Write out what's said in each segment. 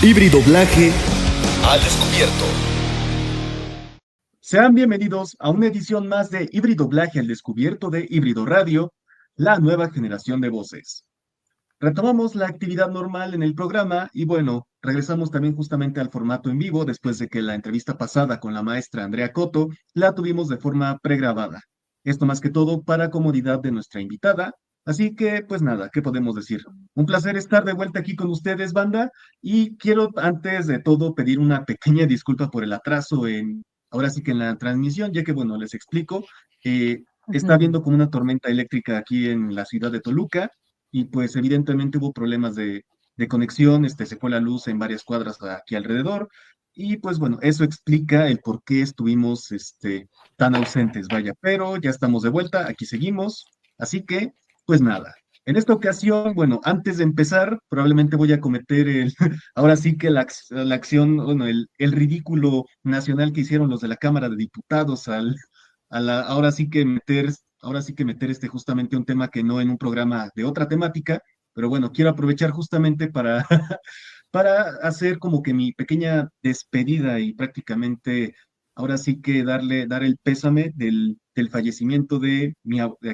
Hibridoblaje al descubierto. Sean bienvenidos a una edición más de Hibridoblaje al descubierto de Híbrido Radio, la nueva generación de voces. Retomamos la actividad normal en el programa y bueno, regresamos también justamente al formato en vivo después de que la entrevista pasada con la maestra Andrea Coto la tuvimos de forma pregrabada. Esto más que todo para comodidad de nuestra invitada. Así que, pues nada, ¿qué podemos decir? Un placer estar de vuelta aquí con ustedes, banda, y quiero antes de todo pedir una pequeña disculpa por el atraso ahora sí que en la transmisión, ya que bueno, les explico, está Ujú. habiendo como una tormenta eléctrica aquí en la ciudad de Toluca y pues evidentemente hubo problemas de conexión, se fue la luz en varias cuadras aquí alrededor, y pues bueno, eso explica el por qué estuvimos tan ausentes, vaya, pero ya estamos de vuelta, aquí seguimos, así que, pues nada. En esta ocasión, bueno, antes de empezar, probablemente voy a cometer ahora sí que la acción, bueno, el ridículo nacional que hicieron los de la Cámara de Diputados ahora sí que meter justamente un tema que no en un programa de otra temática, pero bueno, quiero aprovechar justamente para, para hacer como que mi pequeña despedida y prácticamente ahora sí que dar el pésame del fallecimiento de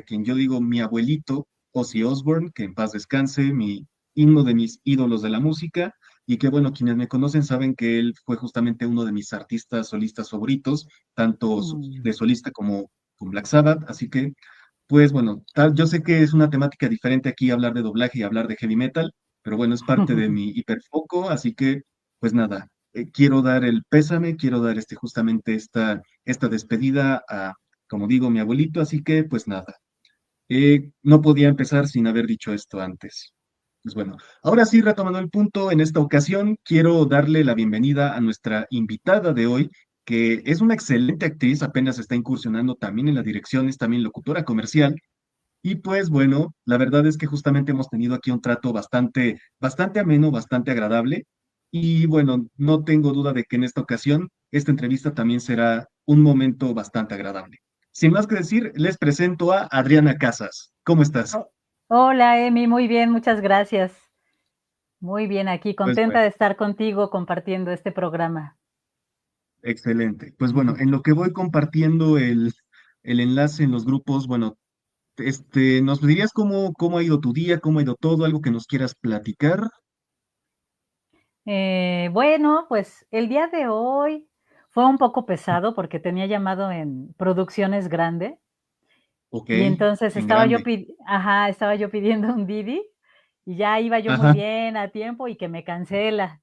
quien yo digo mi abuelito, Ozzy Osbourne, que en paz descanse, uno de mis ídolos de la música, y que bueno, quienes me conocen saben que él fue justamente uno de mis artistas solistas favoritos, tanto Mm. de solista como con Black Sabbath, así que, pues bueno, yo sé que es una temática diferente aquí hablar de doblaje y hablar de heavy metal, pero bueno, es parte de mi hiperfoco, así que, pues nada, quiero dar el pésame, quiero dar justamente esta despedida a, como digo, mi abuelito, así que, pues nada, no podía empezar sin haber dicho esto antes. Pues bueno, ahora sí, retomando el punto, en esta ocasión quiero darle la bienvenida a nuestra invitada de hoy, que es una excelente actriz, apenas está incursionando también en la dirección, es también locutora comercial. Y pues bueno, la verdad es que justamente hemos tenido aquí un trato bastante ameno, bastante agradable. Y bueno, no tengo duda de que en esta ocasión esta entrevista también será un momento bastante agradable. Sin más que decir, les presento a Adriana Casas. ¿Cómo estás? Oh, hola, Emi, muy bien, muchas gracias. Muy bien, aquí Pues contenta bueno, de estar contigo compartiendo este programa. excelente. Pues bueno, en lo que voy compartiendo el enlace en los grupos, bueno, ¿nos dirías cómo ha ido tu día, cómo ha ido todo, algo que nos quieras platicar? Bueno, pues el día de hoy fue un poco pesado porque tenía llamado en producciones grande Ok, y entonces en grande. estaba yo pidiendo un Didi y ya iba yo muy Ajá. bien a tiempo y que me cancela.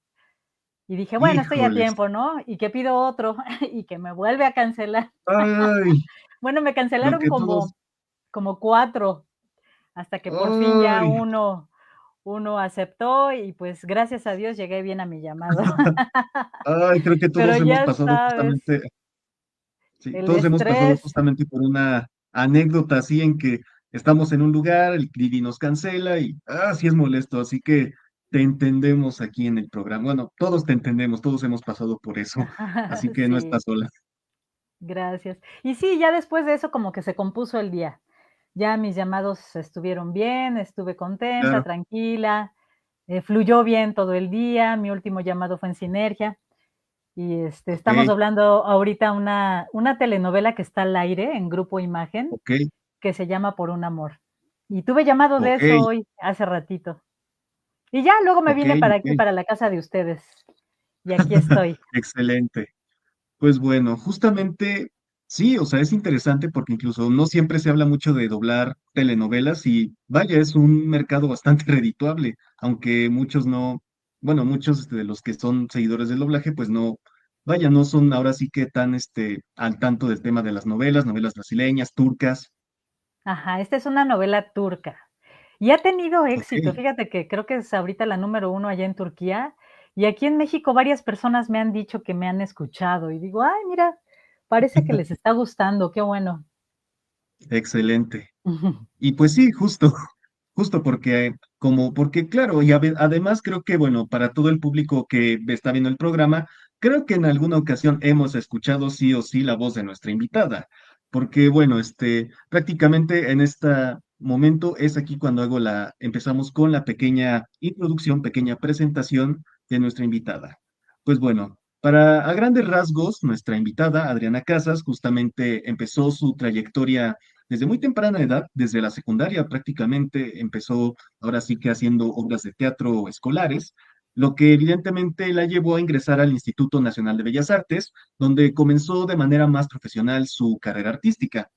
Y dije, bueno, estoy a Híjoles. tiempo, ¿no? Y que pido otro y que me vuelve a cancelar. Ay, Bueno, me lo cancelaron que todos. como 4 hasta que por fin ya Ay, uno aceptó y, pues, gracias a Dios llegué bien a mi llamado. ay, creo que Pero todos hemos ya pasado sabes, justamente, sí, el todos hemos pasado estrés. justamente por una anécdota así en que estamos en un lugar, el Didi nos cancela y, sí es molesto, así que te entendemos aquí en el programa. Bueno, todos te entendemos, todos hemos pasado por eso, así que no Sí, estás sola. gracias. Y sí, ya después de eso como que se compuso el día. Ya mis llamados estuvieron bien, estuve contenta, Claro, tranquila, fluyó bien todo el día. Mi último llamado fue en Sinergia. Y, ok, estamos doblando ahorita una telenovela que está al aire en Grupo Imagen, ok, que se llama Por un amor. Y tuve llamado de ok, eso hoy, hace ratito. Y ya luego me ok, vine para aquí, ok. para la casa de ustedes, y aquí estoy. Excelente. Pues bueno, justamente sí, o sea, es interesante porque incluso no siempre se habla mucho de doblar telenovelas y vaya, es un mercado bastante redituable, aunque muchos no, bueno, muchos de los que son seguidores del doblaje, pues no, vaya, no son ahora sí que tan al tanto del tema de las novelas brasileñas, turcas. Ajá, esta es una novela turca, y ha tenido Ok, éxito. Fíjate que creo que es ahorita la número uno allá en Turquía, y aquí en México varias personas me han dicho que me han escuchado, y digo: "Ay, mira, parece que les está gustando, qué bueno". excelente. Y pues sí, justo, justo porque claro, y además creo que, bueno, para todo el público que está viendo el programa, creo que en alguna ocasión hemos escuchado sí o sí la voz de nuestra invitada, porque bueno, prácticamente en este momento es aquí cuando empezamos con la pequeña introducción, pequeña presentación de nuestra invitada. Pues bueno, para a grandes rasgos, nuestra invitada, Adriana Casas, justamente empezó su trayectoria desde muy temprana edad, desde la secundaria prácticamente empezó ahora sí que haciendo obras de teatro escolares, lo que evidentemente la llevó a ingresar al Instituto Nacional de Bellas Artes, donde comenzó de manera más profesional su carrera artística.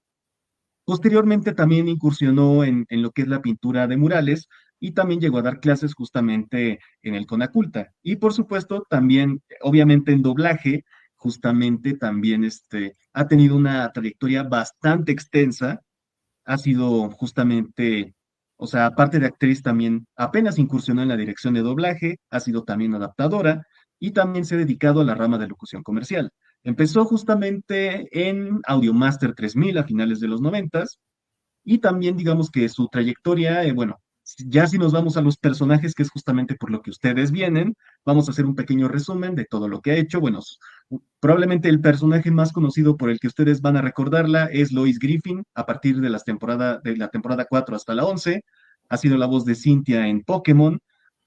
Posteriormente también incursionó en lo que es la pintura de murales y también llegó a dar clases justamente en el Conaculta. Y por supuesto también, obviamente en doblaje, justamente también ha tenido una trayectoria bastante extensa, ha sido justamente, o sea, aparte de actriz también apenas incursionó en la dirección de doblaje, ha sido también adaptadora y también se ha dedicado a la rama de locución comercial. Empezó justamente en Audiomaster 3000 a finales de los noventas y también digamos que su trayectoria, bueno, ya si nos vamos a los personajes, que es justamente por lo que ustedes vienen, vamos a hacer un pequeño resumen de todo lo que ha hecho. Bueno, probablemente el personaje más conocido por el que ustedes van a recordarla es Lois Griffin, a partir de, de la temporada 4 hasta la 11. Ha sido la voz de Cynthia en Pokémon,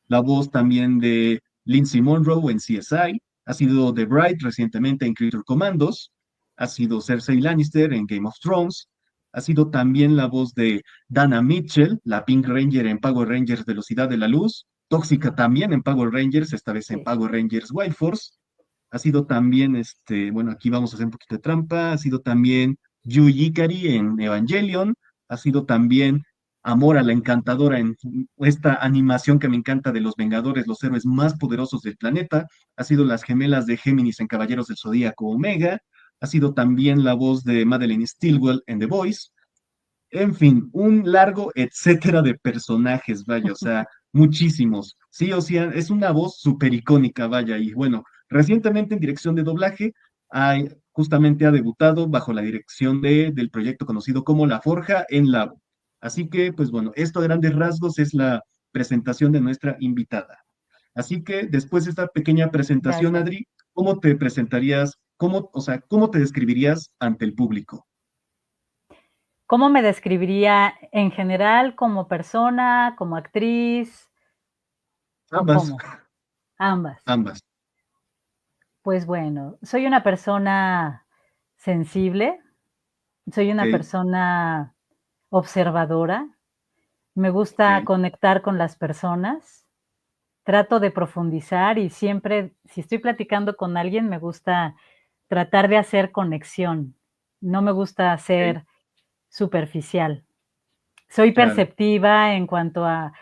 la voz también de Lindsay Monroe en CSI, ha sido The Bride recientemente en Creature Commandos, ha sido Cersei Lannister en Game of Thrones, ha sido también la voz de Dana Mitchell, la Pink Ranger en Power Rangers Velocidad de la Luz, Tóxica también en Power Rangers, esta vez en Sí. Power Rangers Wild Force. Ha sido también, bueno, aquí vamos a hacer un poquito de trampa, ha sido también Yui Ikari en Evangelion, ha sido también Amor a la Encantadora en esta animación que me encanta de los Vengadores, los héroes más poderosos del planeta, ha sido las gemelas de Géminis en Caballeros del Zodíaco Omega, ha sido también la voz de Madeline Stilwell en The Voice, en fin, un largo etcétera de personajes, vaya, o sea, muchísimos. Sí, o sea, es una voz súper icónica, vaya, y bueno, recientemente en dirección de doblaje, justamente ha debutado bajo la dirección del proyecto conocido como La Forja en Labo. Así que, pues bueno, esto a grandes rasgos es la presentación de nuestra invitada. Así que después de esta pequeña presentación, Gracias. Adri, ¿cómo te presentarías, cómo, o sea, cómo te describirías ante el público? ¿Cómo me describiría en general como persona, como actriz o Ambas, cómo? Ambas. ambas. Pues bueno, soy una persona sensible, soy una Ok, persona observadora, me gusta ok, conectar con las personas, trato de profundizar y siempre, si estoy platicando con alguien, me gusta tratar de hacer conexión. No me gusta ok, ser superficial. Soy claro, perceptiva en cuanto a,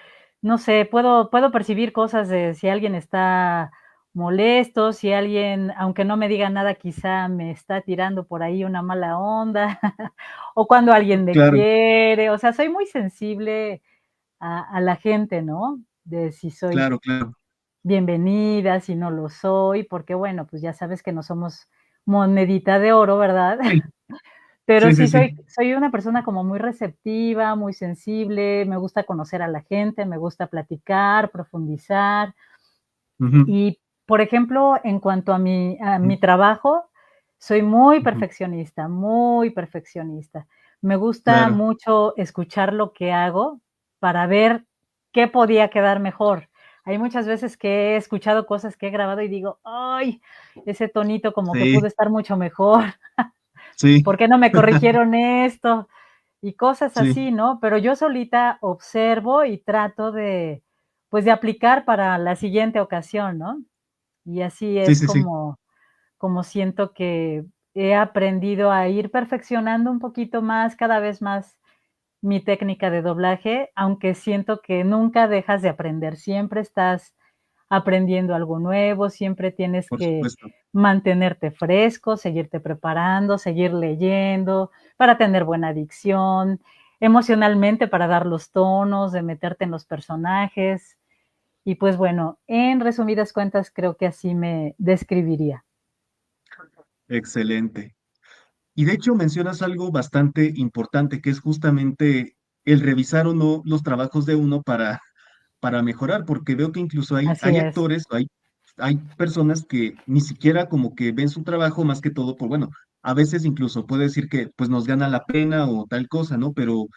no sé, puedo percibir cosas de si alguien está molesto, si alguien, aunque no me diga nada, quizá me está tirando por ahí una mala onda, o cuando alguien me claro, quiere, o sea, soy muy sensible a la gente, ¿no? De si soy claro, claro. bienvenida, si no lo soy, porque bueno, pues ya sabes que no somos monedita de oro, ¿verdad? Sí, Pero sí, sí, sí sí. soy una persona como muy receptiva, muy sensible, me gusta conocer a la gente, me gusta platicar, profundizar. Ujú, Y, por ejemplo, en cuanto a ujú, mi trabajo, soy muy ujú, perfeccionista, muy perfeccionista. Me gusta claro, mucho escuchar lo que hago para ver qué podía quedar mejor. Hay muchas veces que he escuchado cosas que he grabado y digo: "Ay, ese tonito como que sí, pudo estar mucho mejor". sí, ¿Por qué no me corrigieron esto? Y cosas sí, así, ¿no? Pero yo solita observo y trato de, pues, de aplicar para la siguiente ocasión, ¿no? Y así sí, es sí, sí, como siento que he aprendido a ir perfeccionando un poquito más, cada vez más mi técnica de doblaje, aunque siento que nunca dejas de aprender, siempre estás aprendiendo algo nuevo, siempre tienes por que supuesto, mantenerte fresco, seguirte preparando, seguir leyendo, para tener buena dicción, emocionalmente para dar los tonos, de meterte en los personajes. Y pues bueno, en resumidas cuentas, creo que así me describiría. excelente. Y de hecho mencionas algo bastante importante, que es justamente el revisar o no los trabajos de uno para mejorar, porque veo que incluso Así hay es, actores, hay personas que ni siquiera como que ven su trabajo más que todo por, bueno, a veces incluso puede decir que pues nos gana la pena o tal cosa, ¿no? Pero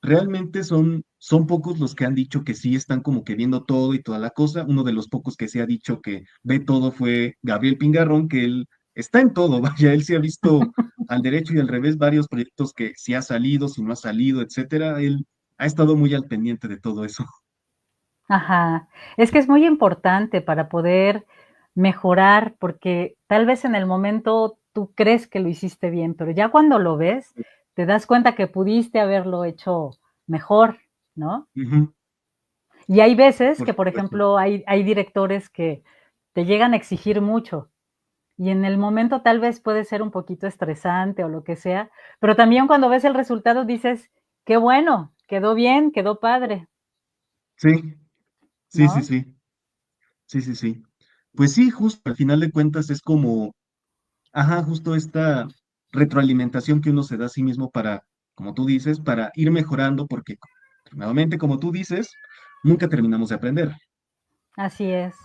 realmente son son pocos los que han dicho que sí están como que viendo todo y toda la cosa. Uno de los pocos que se ha dicho que ve todo fue Gabriel Pingarrón, que él está en todo, vaya, él sí ha visto al derecho y al revés varios proyectos que si ha salido, si no ha salido, etcétera. Él ha estado muy al pendiente de todo eso. Ajá. Es que es muy importante para poder mejorar, porque tal vez en el momento tú crees que lo hiciste bien, pero ya cuando lo ves, te das cuenta que pudiste haberlo hecho mejor, ¿no? Ujú, Y hay veces por que, por supuesto. ejemplo, hay directores que te llegan a exigir mucho y en el momento tal vez puede ser un poquito estresante o lo que sea, pero también cuando ves el resultado dices: "Qué bueno, quedó bien, quedó padre", Sí, sí, sí, ¿no? sí, sí, sí, sí. Pues sí, justo al final de cuentas es como, ajá, justo esta retroalimentación que uno se da a sí mismo para, como tú dices, para ir mejorando, porque nuevamente, como tú dices, nunca terminamos de aprender. Así es.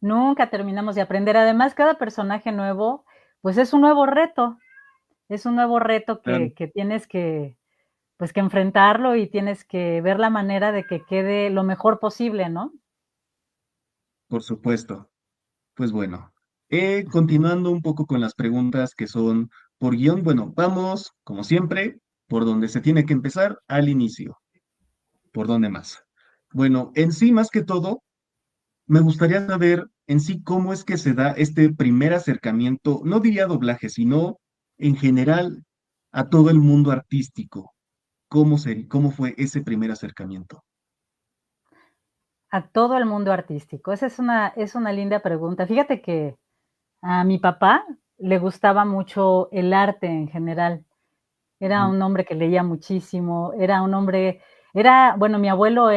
Nunca terminamos de aprender. Además, cada personaje nuevo, pues es un nuevo reto Claro, que tienes que, pues, que enfrentarlo y tienes que ver la manera de que quede lo mejor posible, ¿no? por supuesto. Pues bueno, continuando un poco con las preguntas que son por guión, bueno, vamos, como siempre, por donde se tiene que empezar, al inicio. ¿Por dónde más? Bueno, en sí, más que todo, me gustaría saber en sí cómo es que se da este primer acercamiento, no diría doblaje, sino en general a todo el mundo artístico. ¿Cómo fue ese primer acercamiento? A todo el mundo artístico. Esa es una linda pregunta. Fíjate que a mi papá le gustaba mucho el arte en general. Era Ujú. un hombre que leía muchísimo, era un hombre era bueno, mi abuelo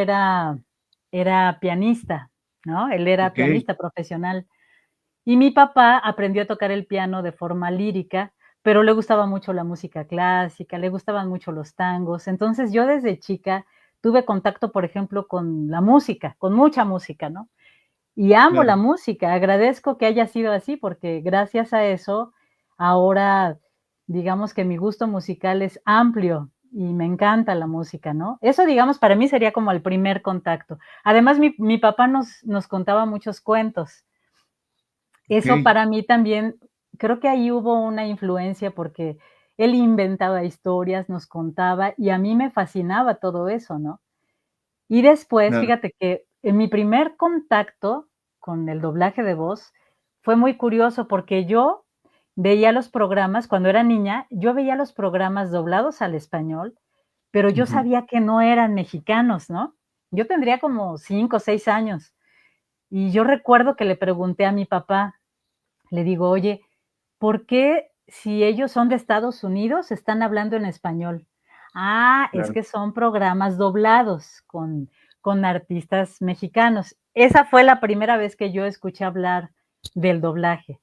era pianista, ¿no? Él era Ok, pianista profesional. Y mi papá aprendió a tocar el piano de forma lírica, pero le gustaba mucho la música clásica, le gustaban mucho los tangos. Entonces, yo desde chica tuve contacto, por ejemplo, con la música, con mucha música, ¿no? Y amo la claro, música, agradezco que haya sido así, porque gracias a eso, ahora digamos que mi gusto musical es amplio y me encanta la música, ¿no? Eso, digamos, para mí sería como el primer contacto. Además, mi papá nos contaba muchos cuentos. ok, Eso para mí también, creo que ahí hubo una influencia porque él inventaba historias, nos contaba y a mí me fascinaba todo eso, ¿no? Y después, claro. fíjate que en mi primer contacto con el doblaje de voz fue muy curioso porque yo veía los programas, cuando era niña, yo veía los programas doblados al español, pero yo Ujú. sabía que no eran mexicanos, ¿no? Yo tendría como 5 o 6 años. Y yo recuerdo que le pregunté a mi papá, le digo: "Oye, ¿por qué si ellos son de Estados Unidos están hablando en español?". Ah, es Claro, que son programas doblados con artistas mexicanos. Esa fue la primera vez que yo escuché hablar del doblaje.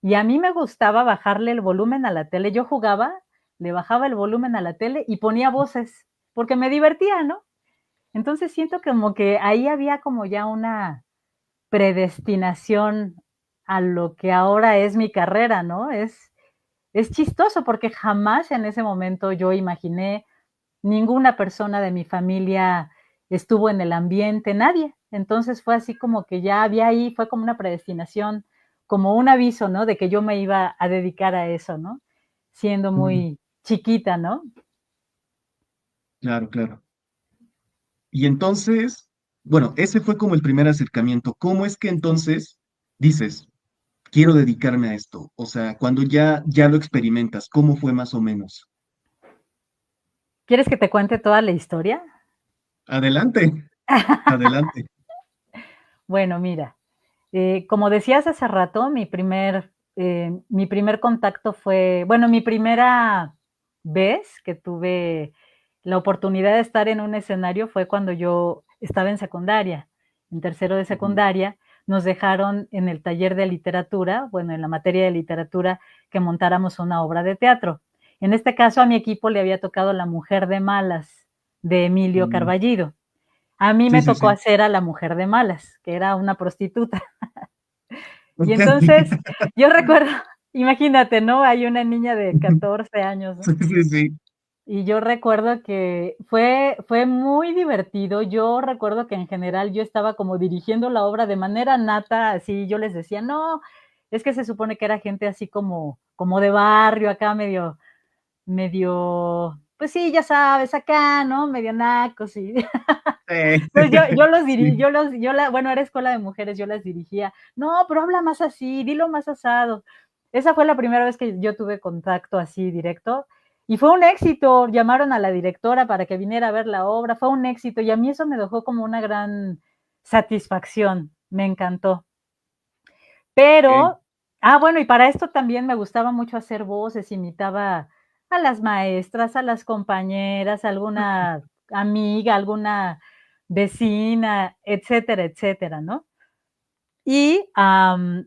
Y a mí me gustaba bajarle el volumen a la tele. Yo jugaba, le bajaba el volumen a la tele y ponía voces, porque me divertía, ¿no? Entonces siento como que ahí había como ya una predestinación a lo que ahora es mi carrera, ¿no? Es chistoso porque jamás en ese momento yo imaginé, ninguna persona de mi familia estuvo en el ambiente, nadie. Entonces fue así como que ya había ahí, fue como una predestinación, como un aviso, ¿no? De que yo me iba a dedicar a eso, ¿no? Siendo ujú, muy chiquita, ¿no? claro, claro. Y entonces, bueno, ese fue como el primer acercamiento. ¿Cómo es que entonces dices, quiero dedicarme a esto? O sea, cuando ya lo experimentas, ¿cómo fue más o menos? ¿Quieres que te cuente toda la historia? Adelante, adelante. Bueno, mira, como decías hace rato, mi primer contacto fue, bueno, mi primera vez que tuve la oportunidad de estar en un escenario fue cuando yo estaba en secundaria, en tercero de Ujú. secundaria. Nos dejaron en el taller de literatura, bueno, en la materia de literatura, que montáramos una obra de teatro. En este caso, a mi equipo le había tocado La mujer de malas, de Emilio Mm, Carballido. A mí sí, me sí, tocó sí. hacer a la mujer de malas, que era una prostituta. Y Ok. entonces, yo recuerdo, imagínate, ¿no? Hay una niña de 14 años, ¿no? Sí, sí, sí. Y yo recuerdo que fue muy divertido. Yo recuerdo que en general yo estaba como dirigiendo la obra de manera nata, así yo les decía: "No, es que se supone que era gente así como de barrio, acá medio, pues sí, ya sabes, acá, ¿no? Medio nacos y entonces yo los diri Sí, yo la bueno, era escuela de mujeres, yo las dirigía. No, pero habla más así, dilo más asado. Esa fue la primera vez que yo tuve contacto así directo, y fue un éxito. Llamaron a la directora para que viniera a ver la obra, fue un éxito, y a mí eso me dejó como una gran satisfacción, me encantó. okey. Pero, bueno, y para esto también me gustaba mucho hacer voces, imitaba a las maestras, a las compañeras, a alguna amiga, alguna vecina, etcétera, etcétera, ¿no? Y,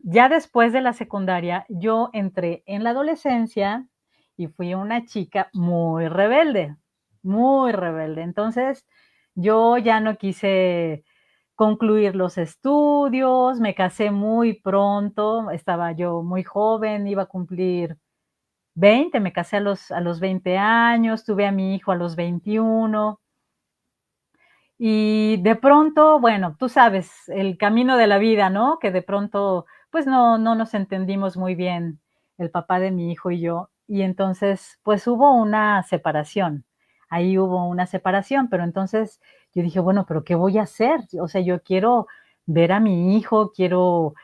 ya después de la secundaria, yo entré en la adolescencia y fui una chica muy rebelde, muy rebelde. Entonces, yo ya no quise concluir los estudios, me casé muy pronto, estaba yo muy joven, iba a cumplir 20, me casé a los 20 años, tuve a mi hijo a los 21. Y de pronto, bueno, tú sabes, el camino de la vida, ¿no? Que de pronto, pues no nos entendimos muy bien el papá de mi hijo y yo, y entonces, pues hubo una separación. Ahí hubo una separación, pero entonces yo dije: "Bueno, pero, ¿qué voy a hacer?". O sea, yo quiero ver a mi hijo, quiero,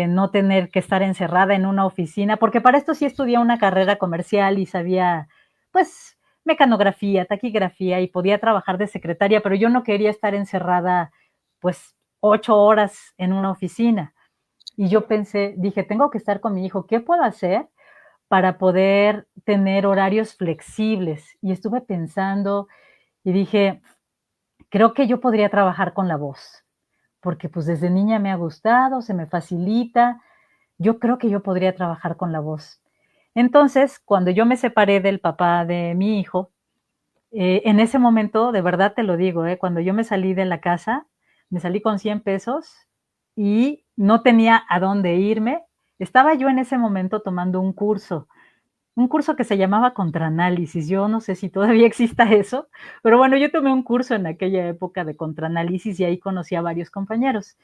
no tener que estar encerrada en una oficina, porque para esto sí estudié una carrera comercial y sabía, pues, mecanografía, taquigrafía y podía trabajar de secretaria, pero yo no quería estar encerrada, pues, 8 horas en una oficina. Y yo pensé, dije: "Tengo que estar con mi hijo, ¿qué puedo hacer para poder tener horarios flexibles?". Y estuve pensando y dije: "Creo que yo podría trabajar con la voz, porque, pues, desde niña me ha gustado, se me facilita, yo creo que yo podría trabajar con la voz". Entonces, cuando yo me separé del papá de mi hijo, en ese momento, de verdad te lo digo, cuando yo me salí de la casa, me salí con 100 pesos y no tenía a dónde irme. Estaba yo en ese momento tomando un curso que se llamaba Contraanálisis. Yo no sé si todavía exista eso, pero bueno, yo tomé un curso en aquella época de Contraanálisis y ahí conocí a varios compañeros.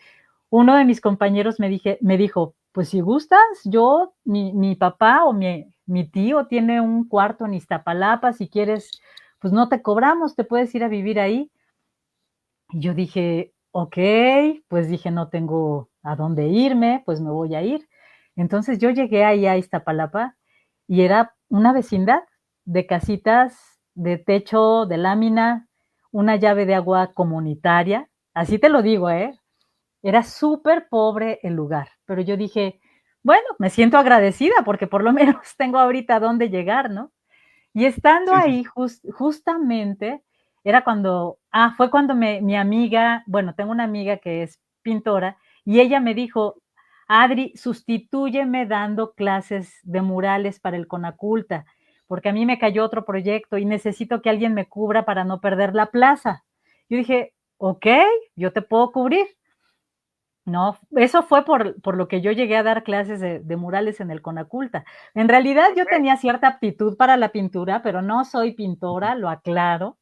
Uno de mis compañeros me dijo: "Pues si gustas, yo mi papá o mi tío tiene un cuarto en Iztapalapa, si quieres, pues no te cobramos, te puedes ir a vivir ahí". Y yo dije: "Okey", pues dije: "No tengo a dónde irme, pues me voy a ir". Entonces yo llegué ahí a Iztapalapa y era una vecindad de casitas de techo de lámina, una llave de agua comunitaria, así te lo digo, era súper pobre el lugar, pero yo dije: "Bueno, me siento agradecida porque por lo menos tengo ahorita a dónde llegar", ¿no? Y estando Sí, sí, ahí justamente era cuando fue cuando mi amiga, bueno, tengo una amiga que es pintora, y ella me dijo: "Adri, sustitúyeme dando clases de murales para el Conaculta, porque a mí me cayó otro proyecto y necesito que alguien me cubra para no perder la plaza". Yo dije: "Okey, yo te puedo cubrir". No, eso fue por lo que yo llegué a dar clases de murales en el Conaculta. En realidad, yo okey, tenía cierta aptitud para la pintura, pero no soy pintora, lo aclaro.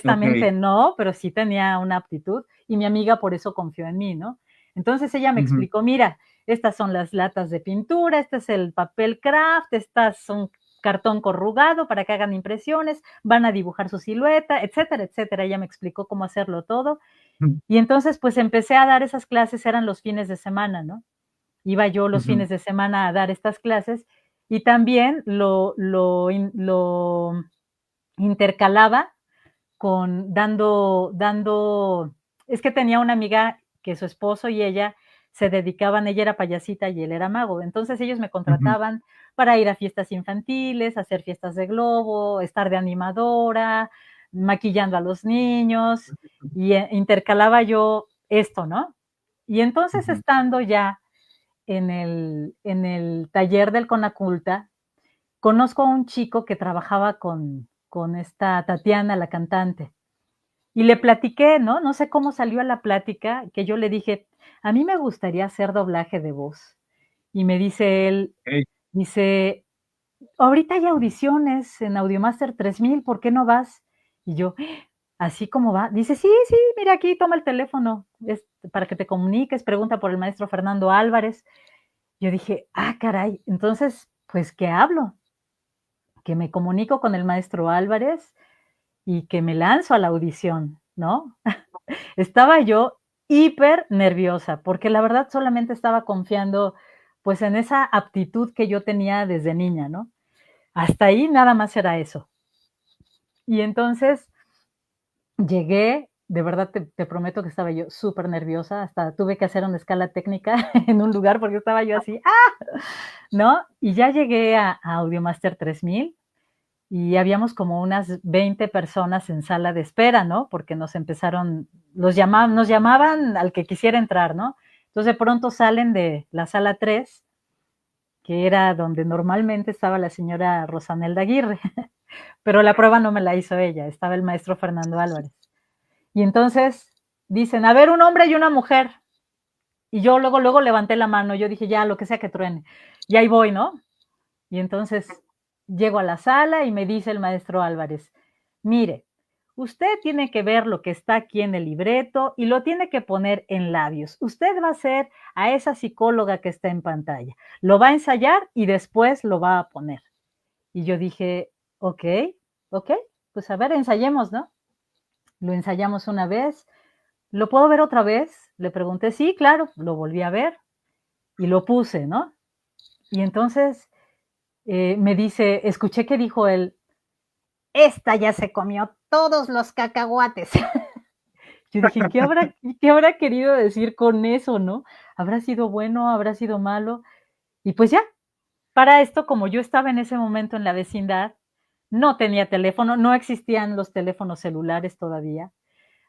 okey. Honestamente, no, pero sí tenía una aptitud, y mi amiga por eso confió en mí, ¿no? Entonces, ella me Ujú, explicó: "Mira, estas son las latas de pintura, este es el papel craft, estas son cartón corrugado para que hagan impresiones, van a dibujar su silueta", etcétera, etcétera. Ella me explicó cómo hacerlo todo. mm, Y entonces, pues, empecé a dar esas clases, eran los fines de semana, ¿no? Iba yo los ujú, fines de semana a dar estas clases y también lo intercalaba con dando es que tenía una amiga que su esposo y ella se dedicaban, ella era payasita y él era mago. Entonces, ellos me ujú, contrataban para ir a fiestas infantiles, hacer fiestas de globo, estar de animadora, maquillando a los niños, y, intercalaba yo esto, ¿no? Y entonces, ujú, estando ya en el taller del Conaculta, conozco a un chico que trabajaba con esta Tatiana, la cantante. Y le platiqué, ¿no? No sé cómo salió a la plática, que yo le dije: "A mí me gustaría hacer doblaje de voz". Y me dice él, okey, dice: ahorita hay audiciones en Audiomaster 3000, ¿por qué no vas? Y yo, ¿así como va? Dice, sí, sí, mira aquí, toma el teléfono, es para que te comuniques, pregunta por el maestro Fernando Álvarez. Yo dije, ah, caray, entonces, pues, ¿qué hablo? Que me comunico con el maestro Álvarez y que me lanzo a la audición, ¿no? Estaba yo hiper nerviosa, porque la verdad solamente estaba confiando, pues, en esa aptitud que yo tenía desde niña, ¿no? Hasta ahí nada más era eso. Y entonces llegué, de verdad te prometo que estaba yo súper nerviosa, hasta tuve que hacer una escala técnica en un lugar porque estaba yo así, ¡ah! ¿No? Y ya llegué a Audiomaster 3000 y habíamos como unas 20 personas en sala de espera, ¿no? Porque nos llamaban al que quisiera entrar, ¿no? Entonces de pronto salen de la sala 3, que era donde normalmente estaba la señora Rosanelda Aguirre, pero la prueba no me la hizo ella, estaba el maestro Fernando Álvarez. Y entonces dicen, a ver, un hombre y una mujer. Y yo luego levanté la mano, yo dije, ya, lo que sea que truene. Y ahí voy, ¿no? Y entonces llego a la sala y me dice el maestro Álvarez, mire, usted tiene que ver lo que está aquí en el libreto y lo tiene que poner en labios. Usted va a ser a esa psicóloga que está en pantalla. Lo va a ensayar y después lo va a poner. Y yo dije, ok, ok, pues a ver, ensayemos, ¿no? Lo ensayamos una vez. ¿Lo puedo ver otra vez? Le pregunté, sí, claro, lo volví a ver y lo puse, ¿no? Y entonces me dice, escuché que dijo él, esta ya se comió todos los cacahuates. Yo dije, ¿qué habrá querido decir con eso, no? ¿Habrá sido bueno? ¿Habrá sido malo? Y pues ya, para esto, como yo estaba en ese momento en la vecindad, no tenía teléfono, no existían los teléfonos celulares todavía,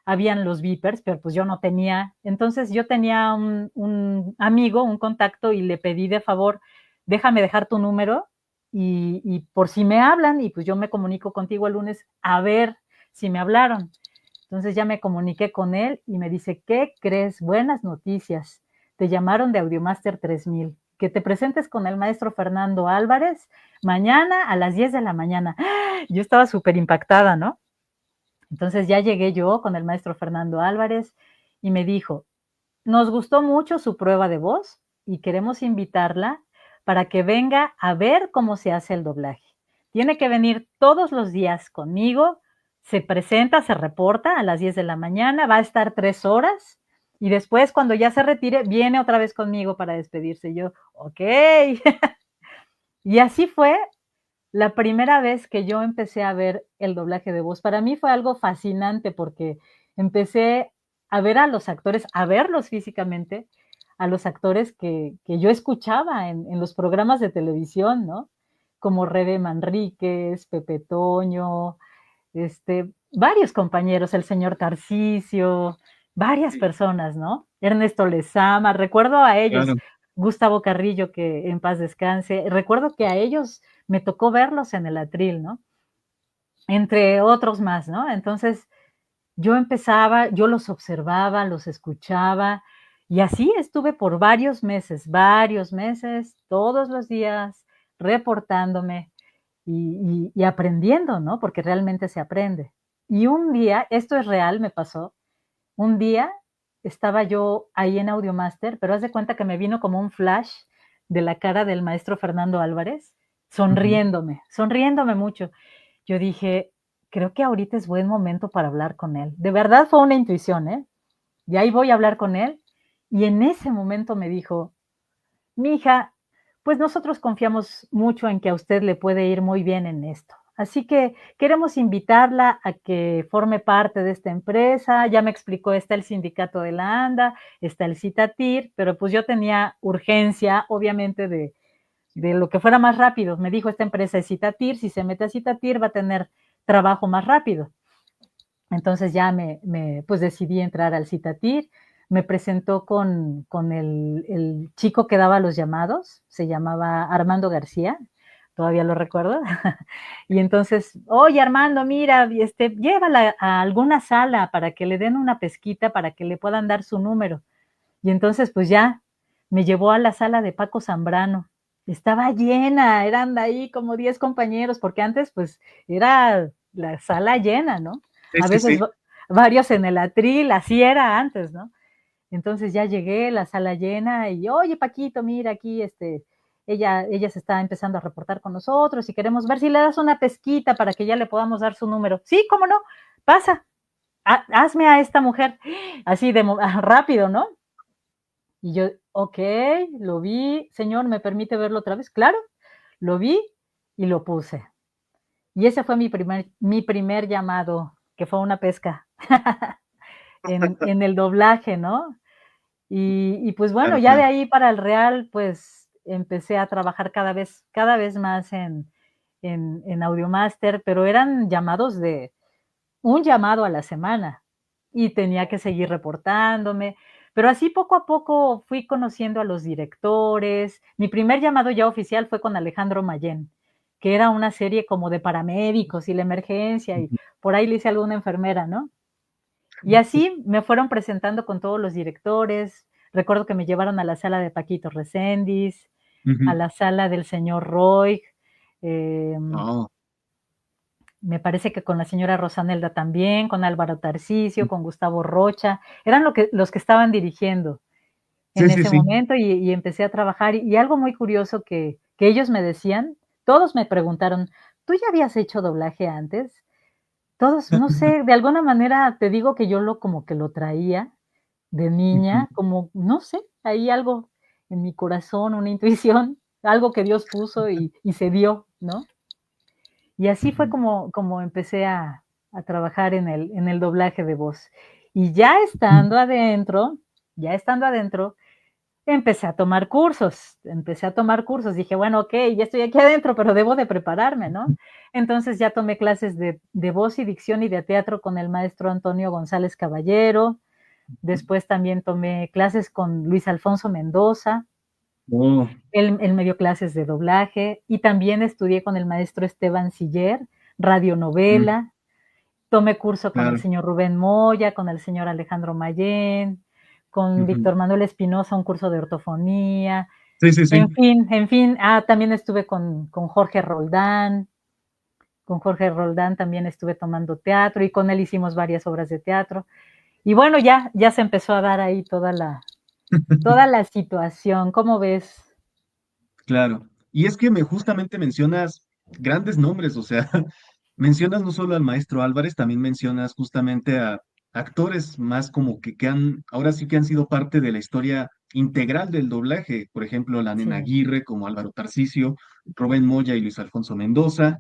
habían los beepers, pero pues yo no tenía. Entonces yo tenía un amigo, un contacto, y le pedí de favor, déjame dejar tu número y por si me hablan, y pues yo me comunico contigo el lunes a ver si me hablaron. Entonces ya me comuniqué con él y me dice, ¿qué crees? Buenas noticias. Te llamaron de Audiomaster 3000. Que te presentes con el maestro Fernando Álvarez mañana a las 10 de la mañana. Yo estaba súper impactada, ¿no? Entonces ya llegué yo con el maestro Fernando Álvarez y me dijo, nos gustó mucho su prueba de voz y queremos invitarla para que venga a ver cómo se hace el doblaje. Tiene que venir todos los días conmigo, se presenta, se reporta a las 10 de la mañana, va a estar 3 horas y después cuando ya se retire viene otra vez conmigo para despedirse. Y yo, ok. Y así fue la primera vez que yo empecé a ver el doblaje de voz. Para mí fue algo fascinante porque empecé a ver a los actores, a verlos físicamente, a los actores que yo escuchaba en los programas de televisión, ¿no? Como Rebe Manríquez, Pepe Toño, varios compañeros, el señor Tarcisio, varias personas, ¿no? Ernesto Lezama, recuerdo a ellos, Claro. Gustavo Carrillo, que en paz descanse, recuerdo que a ellos me tocó verlos en el atril, ¿no? Entre otros más, ¿no? Entonces yo los observaba, los escuchaba y así estuve por varios meses, todos los días, reportándome y aprendiendo, ¿no? Porque realmente se aprende. Y un día, esto es real, me pasó, un día estaba yo ahí en Audiomaster, pero haz de cuenta que me vino como un flash de la cara del maestro Fernando Álvarez, Ujú. sonriéndome mucho. Yo dije, creo que ahorita es buen momento para hablar con él. De verdad fue una intuición, ¿eh? Y ahí voy a hablar con él. Y en ese momento me dijo, mija, pues nosotros confiamos mucho en que a usted le puede ir muy bien en esto. Así que queremos invitarla a que forme parte de esta empresa. Ya me explicó, está el sindicato de la ANDA, está el CITATIR, pero pues yo tenía urgencia, obviamente, de lo que fuera más rápido. Me dijo, esta empresa es CITATIR, si se mete a CITATIR va a tener trabajo más rápido. Entonces ya pues decidí entrar al CITATIR, me presentó con el chico que daba los llamados, se llamaba Armando García, todavía lo recuerdo. Y entonces, oye Armando, mira, llévala a alguna sala para que le den una pesquita, para que le puedan dar su número. Y entonces, pues ya, me llevó a la sala de Paco Zambrano. estaba llena, eran de ahí como 10 compañeros, porque antes pues era la sala llena, ¿no? Sí, A sí, veces sí. varios en el atril, así era antes, ¿no? Entonces ya llegué, la sala llena y, oye, Paquito, mira aquí, ella se está empezando a reportar con nosotros y queremos ver si le das una pesquita para que ya le podamos dar su número. Sí, cómo no, pasa, hazme a esta mujer, así de rápido, ¿no? Y yo, ok, lo vi, señor, ¿me permite verlo otra vez? Claro, lo vi y lo puse. Y ese fue mi primer llamado, que fue una pesca en el doblaje, ¿no? Y pues bueno, Claro, ya de claro. ahí para el real, pues empecé a trabajar cada vez más en Audiomaster, pero eran llamados de un llamado a la semana y tenía que seguir reportándome, pero así poco a poco fui conociendo a los directores. Mi primer llamado ya oficial fue con Alejandro Mayén, que era una serie como de paramédicos y la emergencia, y Ujú, por ahí le hice alguna enfermera, ¿no? Y así me fueron presentando con todos los directores. Recuerdo que me llevaron a la sala de Paquito Reséndiz, a ujú. la sala del señor Roy, em, Oh, me parece que con la señora Rosanelda también, con Álvaro Tarcisio, con Gustavo Rocha, eran los que estaban dirigiendo sí, en sí, ese sí. momento y empecé a trabajar. Y algo muy curioso que ellos me decían, todos me preguntaron, ¿tú ya habías hecho doblaje antes? Todos, no sé, de alguna manera te digo que yo como que lo traía de Ujú, niña, como, no sé, hay algo en mi corazón, una intuición, algo que Dios puso y se dio, ¿no? Y así fue ujú, como empecé a trabajar en el doblaje de voz. Y ujú. ya estando adentro, empecé a tomar cursos. Dije, bueno, ok, ya estoy aquí adentro, pero debo de prepararme, ¿no? Entonces ya tomé clases de voz y dicción y de teatro con el maestro Antonio González Caballero. Después también tomé clases con Luis Alfonso Mendoza. Oh, Él me dio clases de doblaje y también estudié con el maestro Esteban Siller, mm, radionovela. Tomé curso con el claro. señor Rubén Moya, con el señor Alejandro Mayén, con Ujú. Víctor Manuel Espinosa, un curso de ortofonía. Sí, sí, sí. En fin, también estuve con Jorge Roldán. Con Jorge Roldán también estuve tomando teatro y con él hicimos varias obras de teatro. Y bueno, ya se empezó a dar ahí toda la situación. ¿Cómo ves? Claro. Y es que justamente mencionas grandes nombres, o sea, mencionas no solo al maestro Álvarez, también mencionas justamente a actores más como que han, ahora sí que han sido parte de la historia integral del doblaje. Por ejemplo, la Nena Sí. Aguirre, como Álvaro Tarcisio, Rubén Moya y Luis Alfonso Mendoza.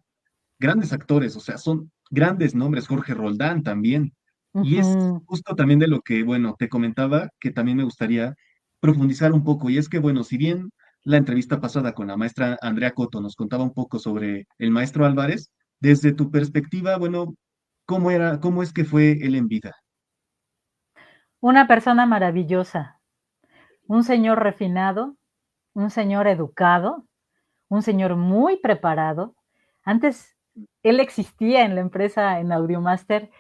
Grandes actores, o sea, son grandes nombres, Jorge Roldán también. Y es Ujú. justo también de lo que, bueno, te comentaba, que también me gustaría profundizar un poco. Y es que, bueno, si bien la entrevista pasada con la maestra Andrea Coto nos contaba un poco sobre el maestro Álvarez, desde tu perspectiva, bueno, cómo es que fue él en vida? Una persona maravillosa, un señor refinado, un señor educado, un señor muy preparado. Antes él existía en la empresa, en Audiomaster,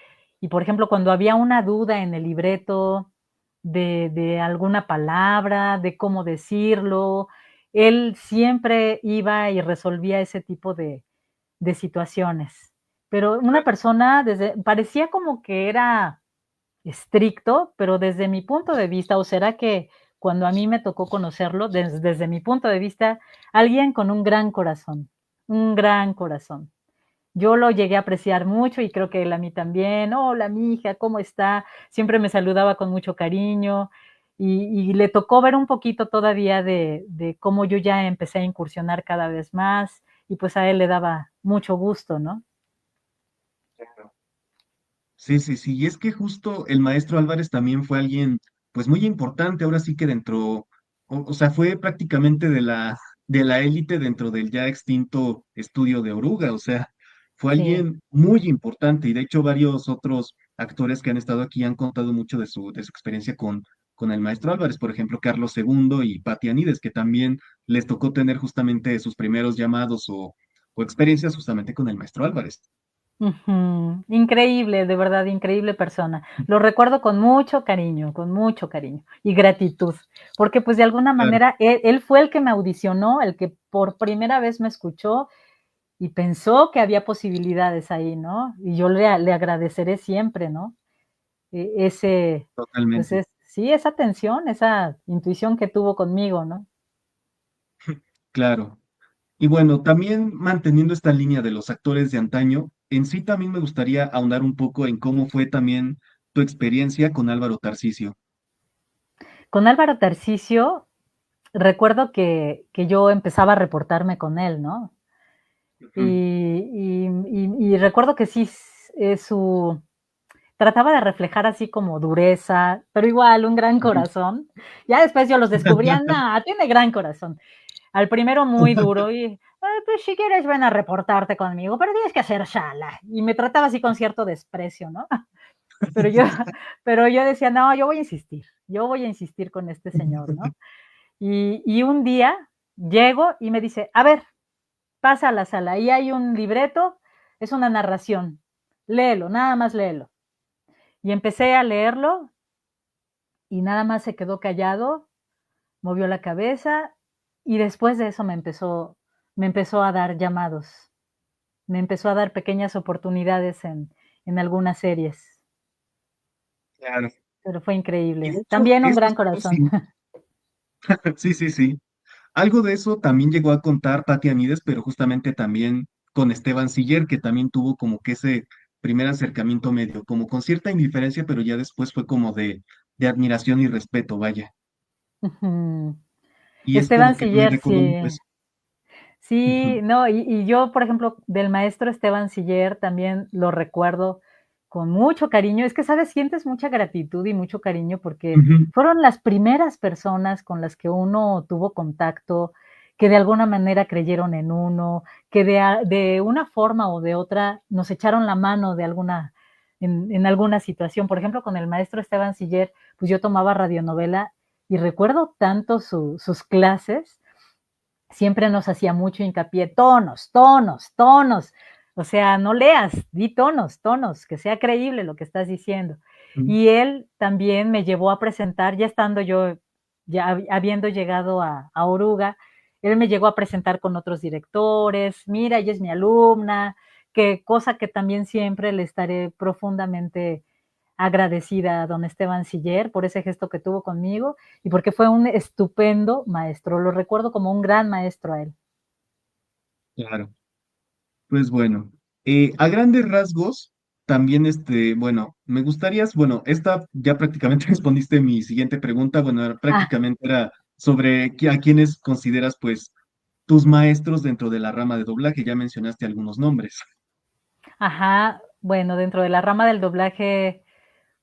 y por ejemplo, cuando había una duda en el libreto de alguna palabra, de cómo decirlo, él siempre iba y resolvía ese tipo de situaciones. Pero una persona parecía como que era estricto, pero desde mi punto de vista, o será que cuando a mí me tocó conocerlo, desde mi punto de vista, alguien con un gran corazón, un gran corazón. Yo lo llegué a apreciar mucho y creo que él a mí también. Hola, mi hija, ¿cómo está? Siempre me saludaba con mucho cariño y le tocó ver un poquito todavía de cómo yo ya empecé a incursionar cada vez más y pues a él le daba mucho gusto, ¿no? Sí, sí, sí, y es que justo el maestro Álvarez también fue alguien, pues muy importante, ahora sí que dentro, o sea, fue prácticamente de la élite dentro del ya extinto estudio de Oruga, o sea, fue Sí. alguien muy importante, y de hecho varios otros actores que han estado aquí han contado mucho de su experiencia con el maestro Álvarez, por ejemplo, Carlos II y Pati Anides, que también les tocó tener justamente sus primeros llamados o experiencias justamente con el maestro Álvarez. Ujú. Increíble, de verdad, increíble persona. Lo recuerdo con mucho cariño y gratitud, porque, pues, de alguna Claro, manera él fue el que me audicionó, el que por primera vez me escuchó y pensó que había posibilidades ahí, ¿no? Y yo le agradeceré siempre, ¿no? Ese, pues, totalmente. sí, esa atención, esa intuición que tuvo conmigo, ¿no? Claro. Y bueno, también manteniendo esta línea de los actores de antaño, en sí también me gustaría ahondar un poco en cómo fue también tu experiencia con Álvaro Tarcisio. Con Álvaro Tarcisio, recuerdo que yo empezaba a reportarme con él, ¿no? Ujú. Y recuerdo que sí, su trataba de reflejar así como dureza, pero igual un gran Ujú. corazón. Ya después yo los descubría, no, tiene gran corazón. Al primero muy duro y, pues si quieres ven a reportarte conmigo, pero tienes que hacer sala. Y me trataba así con cierto desprecio, ¿no? Pero yo, pero yo decía, no, yo voy a insistir con este señor, ¿no? Y un día llego y me dice, a ver, pasa a la sala, ahí hay un libreto, es una narración, léelo, nada más léelo. Y empecé a leerlo y nada más se quedó callado, movió la cabeza y después de eso me empezó a dar llamados, me empezó a dar pequeñas oportunidades en algunas series, Claro. pero fue Y de increíble. hecho, También un eso gran es algo corazón. sí, sí, sí. Algo de eso también llegó a contar Patti Amides, pero justamente también con Esteban Siller, que también tuvo como que ese primer acercamiento medio, como con cierta indiferencia, pero ya después fue como de admiración y respeto, vaya. Ujú. Y es Esteban como que me Siller, recordó sí. mucho eso. Sí, Ujú, no, y yo, por ejemplo, del maestro Esteban Siller también lo recuerdo con mucho cariño. Es que, ¿sabes? Sientes mucha gratitud y mucho cariño porque ujú, fueron las primeras personas con las que uno tuvo contacto, que de alguna manera creyeron en uno, que de una forma o de otra nos echaron la mano de alguna en alguna situación. Por ejemplo, con el maestro Esteban Siller, pues yo tomaba radionovela y recuerdo tanto sus clases. Siempre nos hacía mucho hincapié, tonos, tonos, tonos. O sea, no leas, di tonos, tonos, que sea creíble lo que estás diciendo. ujú. Y él también me llevó a presentar, ya estando yo, ya habiendo llegado a Oruga, él me llegó a presentar con otros directores, mira, ella es mi alumna, que cosa que también siempre le estaré profundamente agradecida a don Esteban Siller por ese gesto que tuvo conmigo y porque fue un estupendo maestro. Lo recuerdo como un gran maestro a él. Claro. Pues bueno, a grandes rasgos, también bueno, me gustaría, bueno, esta ya prácticamente respondiste mi siguiente pregunta, bueno, Ah, prácticamente era sobre a quiénes consideras pues tus maestros dentro de la rama de doblaje, ya mencionaste algunos nombres. ajá. Bueno, dentro de la rama del doblaje,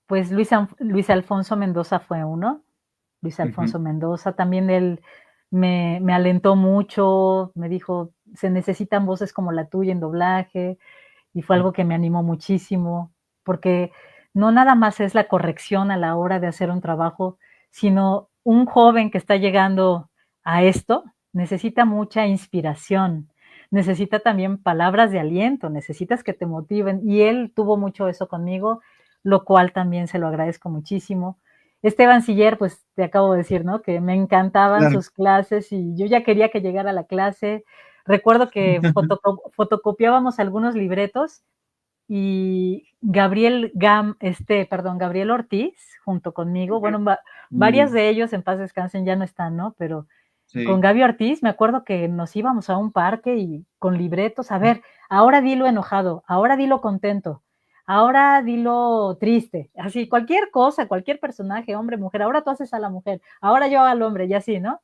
pues Luis Alfonso Mendoza fue uno. Luis Ujú, Alfonso Mendoza, también él me alentó mucho, me dijo, se necesitan voces como la tuya en doblaje, y fue algo que me animó muchísimo, porque no nada más es la corrección a la hora de hacer un trabajo, sino un joven que está llegando a esto necesita mucha inspiración, necesita también palabras de aliento, necesitas que te motiven y él tuvo mucho eso conmigo, lo cual también se lo agradezco muchísimo. Esteban Siller, pues te acabo de decir, ¿no? Que me encantaban claro. sus clases y yo ya quería que llegara a la clase. Recuerdo que fotocopiábamos algunos libretos y Gabriel Ortiz, junto conmigo, Ujú. bueno, varias Mm, de ellos en paz descansen ya no están, ¿no? Pero con sí. Gaby Ortiz me acuerdo que nos íbamos a un parque y con libretos, a ver, ahora dilo enojado, ahora dilo contento, ahora dilo triste, así, cualquier cosa, cualquier personaje, hombre, mujer, ahora tú haces a la mujer, ahora yo al hombre, y así, ¿no?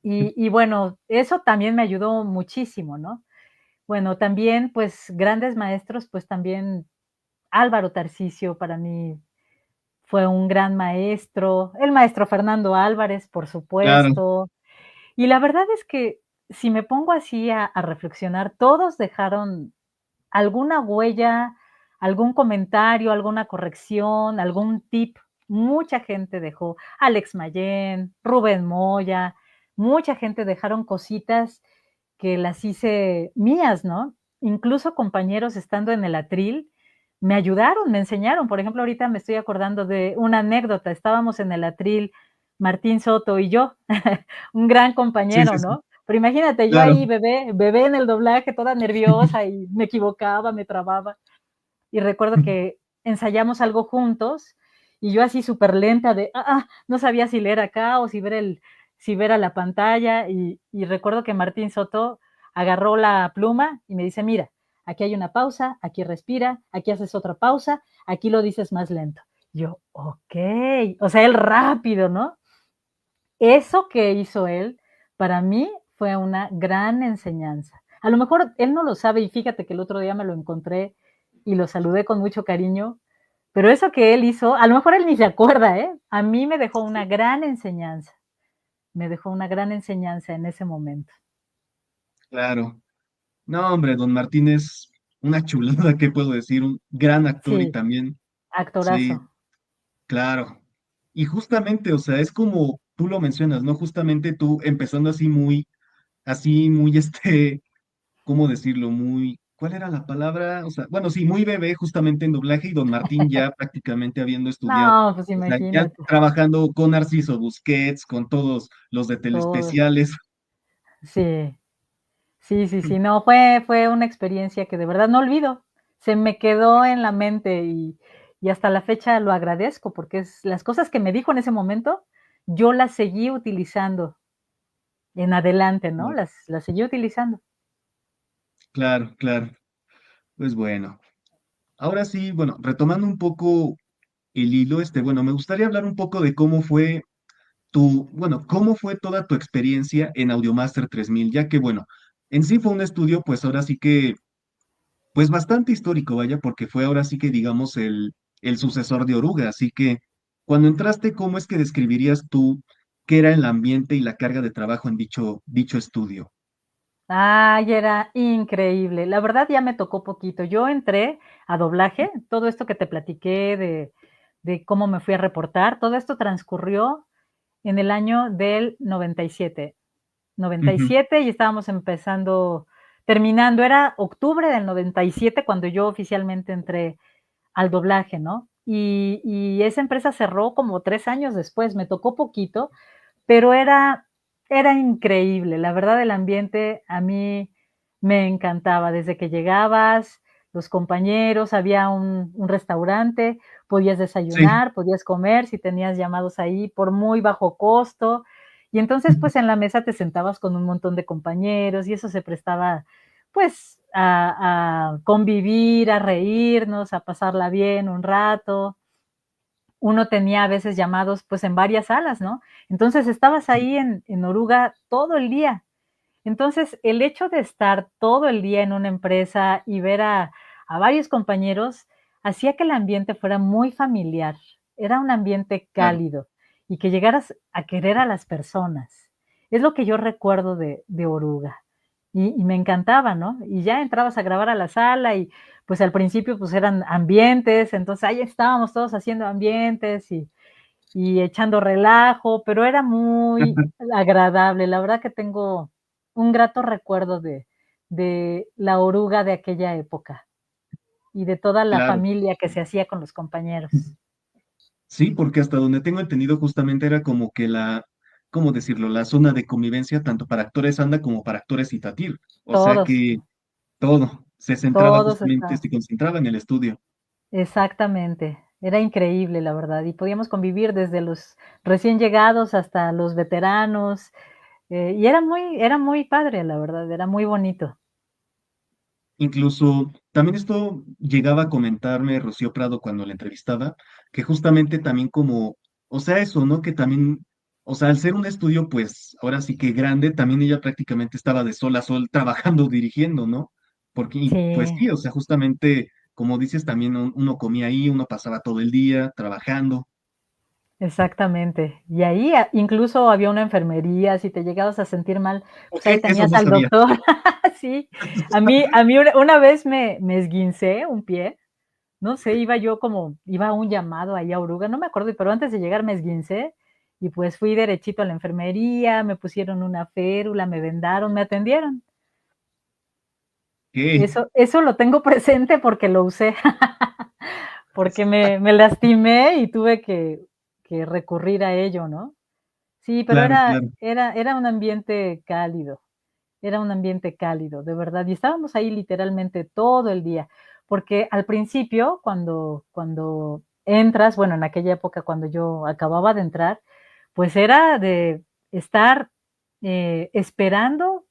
Y bueno, eso también me ayudó muchísimo, ¿no? Bueno, también, pues, grandes maestros, pues, también Álvaro Tarcisio para mí fue un gran maestro, el maestro Fernando Álvarez, por Claro, supuesto. Y la verdad es que si me pongo así a reflexionar, todos dejaron alguna huella, algún comentario, alguna corrección, algún tip. Mucha gente dejó, Alex Mayén, Rubén Moya, mucha gente dejaron cositas que las hice mías, ¿no? incluso compañeros estando en el atril me ayudaron, me enseñaron. Por ejemplo, ahorita me estoy acordando de una anécdota. Estábamos en el atril, Martín Soto y yo, un gran Sí, compañero, sí, sí, ¿no? Pero imagínate, yo claro. ahí, bebé en el doblaje, toda nerviosa y me equivocaba, me trababa. Y recuerdo que ensayamos algo juntos y yo así súper lenta de, no sabía si leer acá o si ver a la pantalla. Y recuerdo que Martín Soto agarró la pluma y me dice, mira, aquí hay una pausa, aquí respira, aquí haces otra pausa, aquí lo dices más lento. Yo, ok, o sea, él rápido, ¿no? Eso que hizo él, para mí fue una gran enseñanza. A lo mejor él no lo sabe y fíjate que el otro día me lo encontré y lo saludé con mucho cariño, pero eso que él hizo, a lo mejor él ni se acuerda, ¿eh? A mí me dejó una gran enseñanza, me dejó una gran enseñanza en ese momento. Claro. No, hombre, don Martín es una chulada, ¿qué puedo decir? Un gran actor y Sí, también, sí, actorazo. claro. Y justamente, o sea, es como tú lo mencionas, ¿no? Justamente tú empezando así muy, ¿cómo decirlo? Muy, ¿cuál era la palabra? O sea, bueno, sí, muy bebé justamente en doblaje y don Martín ya prácticamente habiendo estudiado, No, pues o sea, ya imagínate, trabajando con Narciso Busquets, con todos los de todo. telespeciales. Sí, sí, sí, sí, no, fue una experiencia que de verdad no olvido. Se me quedó en la mente y hasta la fecha lo agradezco porque es las cosas que me dijo en ese momento, yo las seguí utilizando en adelante, ¿no? Las seguí utilizando. Claro, claro. Pues bueno. Ahora sí, bueno, retomando un poco el hilo, bueno, me gustaría hablar un poco de cómo fue bueno, cómo fue toda tu experiencia en Audiomaster 3000, ya que, bueno, en sí fue un estudio, pues ahora sí que, pues bastante histórico, vaya, porque fue ahora sí que, digamos, el sucesor de Oruga, así que, cuando entraste, ¿cómo es que describirías tú qué era el ambiente y la carga de trabajo en dicho estudio? Ay, era increíble. La verdad ya me tocó poquito. Yo entré a doblaje, todo esto que te platiqué de cómo me fui a reportar, todo esto transcurrió en el año del 97. noventa y Ujú, siete y estábamos terminando, era octubre del 97 cuando yo oficialmente entré al doblaje, ¿no? Y esa empresa cerró como 3 años después, me tocó poquito, pero era increíble. La verdad, el ambiente a mí me encantaba. Desde que llegabas, los compañeros, había un restaurante, podías sí. desayunar, podías comer si tenías llamados ahí por muy bajo costo. Y entonces, pues en la mesa te sentabas con un montón de compañeros y eso se prestaba, pues, a convivir, a reírnos, a pasarla bien un rato. Uno tenía a veces llamados pues en varias salas, ¿no? Entonces estabas ahí en Oruga todo el día. Entonces el hecho de estar todo el día en una empresa y ver a varios compañeros hacía que el ambiente fuera muy familiar, era un ambiente Claro, cálido y que llegaras a querer a las personas. Es lo que yo recuerdo de Oruga y me encantaba, ¿no? Y ya entrabas a grabar a la sala y pues al principio pues eran ambientes, entonces ahí estábamos todos haciendo ambientes y echando relajo, pero era muy agradable. La verdad que tengo un grato recuerdo de la oruga de aquella época y de toda la claro. familia que se hacía con los compañeros. Sí, porque hasta donde tengo entendido justamente era como que ¿cómo decirlo? La zona de convivencia tanto para actores anda como para actores Itatir. O sea Todos, que todo se centraba todos justamente, estaban. se concentraba en el estudio. Exactamente. Era increíble, la verdad, y podíamos convivir desde los recién llegados hasta los veteranos, y era muy padre, la verdad, era muy bonito. Incluso también esto llegaba a comentarme Rocío Prado cuando la entrevistaba, que justamente también como, o sea, eso, ¿no? Que también, o sea, al ser un estudio, pues ahora sí que grande, también ella prácticamente estaba de sol a sol trabajando, dirigiendo, ¿no? Porque, y, pues Sí. sí, o sea, justamente, como dices, también uno comía ahí, uno pasaba todo el día trabajando. Exactamente. Y ahí, incluso había una enfermería, si te llegabas a sentir mal, pues Ok, ahí eso tenías no al sabía. doctor. Sí, a mí una vez me esguincé un pie, no sé, iba a un llamado ahí a Oruga, no me acuerdo, pero antes de llegar me esguincé y pues fui derechito a la enfermería, me pusieron una férula, me vendaron, me atendieron. ¿Qué? Eso lo tengo presente porque lo usé, porque me lastimé y tuve que recurrir a ello, ¿no? Sí, pero Claro, era claro. era era un ambiente cálido, era un ambiente cálido, de verdad, y estábamos ahí literalmente todo el día, porque al principio, cuando entras, bueno, en aquella época cuando yo acababa de entrar, pues era de estar, esperando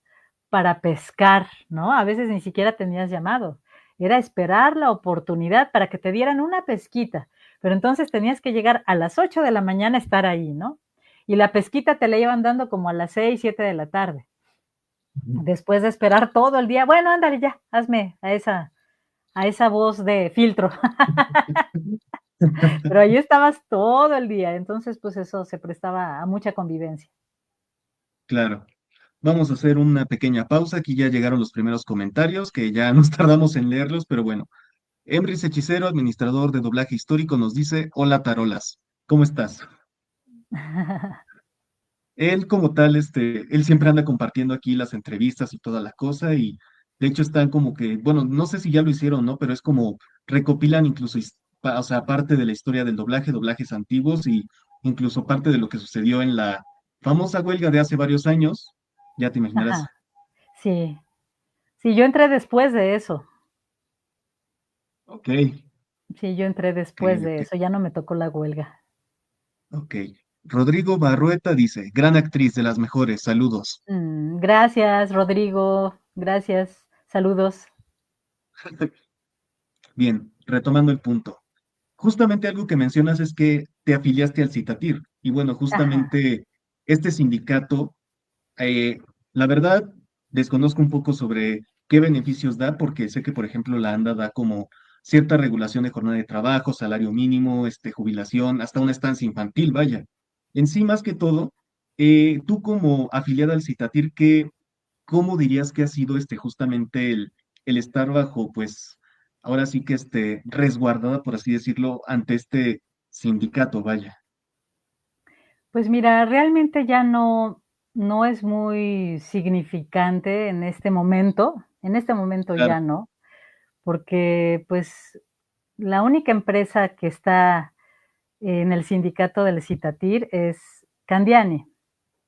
para pescar, ¿no? A veces ni siquiera tenías llamado, era esperar la oportunidad para que te dieran una pesquita, pero entonces tenías que llegar a las 8 de la mañana a estar ahí, ¿no? Y la pesquita te la iban dando como a las 6, 7 de la tarde. Ujú. Después de esperar todo el día, bueno, ándale ya, hazme a esa voz de filtro. Pero ahí estabas todo el día, entonces, pues eso se prestaba a mucha convivencia. Claro. Vamos a hacer una pequeña pausa. Aquí ya llegaron los primeros comentarios, que ya nos tardamos en leerlos, pero bueno. Emrys Hechicero, administrador de doblaje histórico, nos dice, hola Tarolas, ¿cómo estás? Él como tal, él siempre anda compartiendo aquí las entrevistas y toda la cosa y de hecho están como que, bueno, no sé si ya lo hicieron, ¿no? Pero es como recopilan incluso, o sea, parte de la historia del doblaje, doblajes antiguos y incluso parte de lo que sucedió en la famosa huelga de hace varios años, ya te imaginarás. Ajá, sí, sí, yo entré después de eso. Ok, Sí, yo entré ok, después de ok, eso, ya no me tocó la huelga. ok. Rodrigo Barrueta dice, gran actriz de las mejores, saludos. Gracias, Rodrigo, gracias, saludos. Bien, retomando el punto. Justamente algo que mencionas es que te afiliaste al Citatir. Y bueno, Ajá, justamente este sindicato, eh, la verdad, desconozco un poco sobre qué beneficios da, porque sé que, por ejemplo, la ANDA da como cierta regulación de jornada de trabajo, salario mínimo, jubilación, hasta una estancia infantil, vaya. En sí, más que todo, tú como afiliada al Citatir, ¿cómo dirías que ha sido justamente el estar bajo, pues, ahora sí que resguardada, por así decirlo, ante este sindicato, vaya? pues mira, realmente ya no es muy significante en este momento Claro. ya no, porque, pues, la única empresa que está en el sindicato del Citatir es Candiani,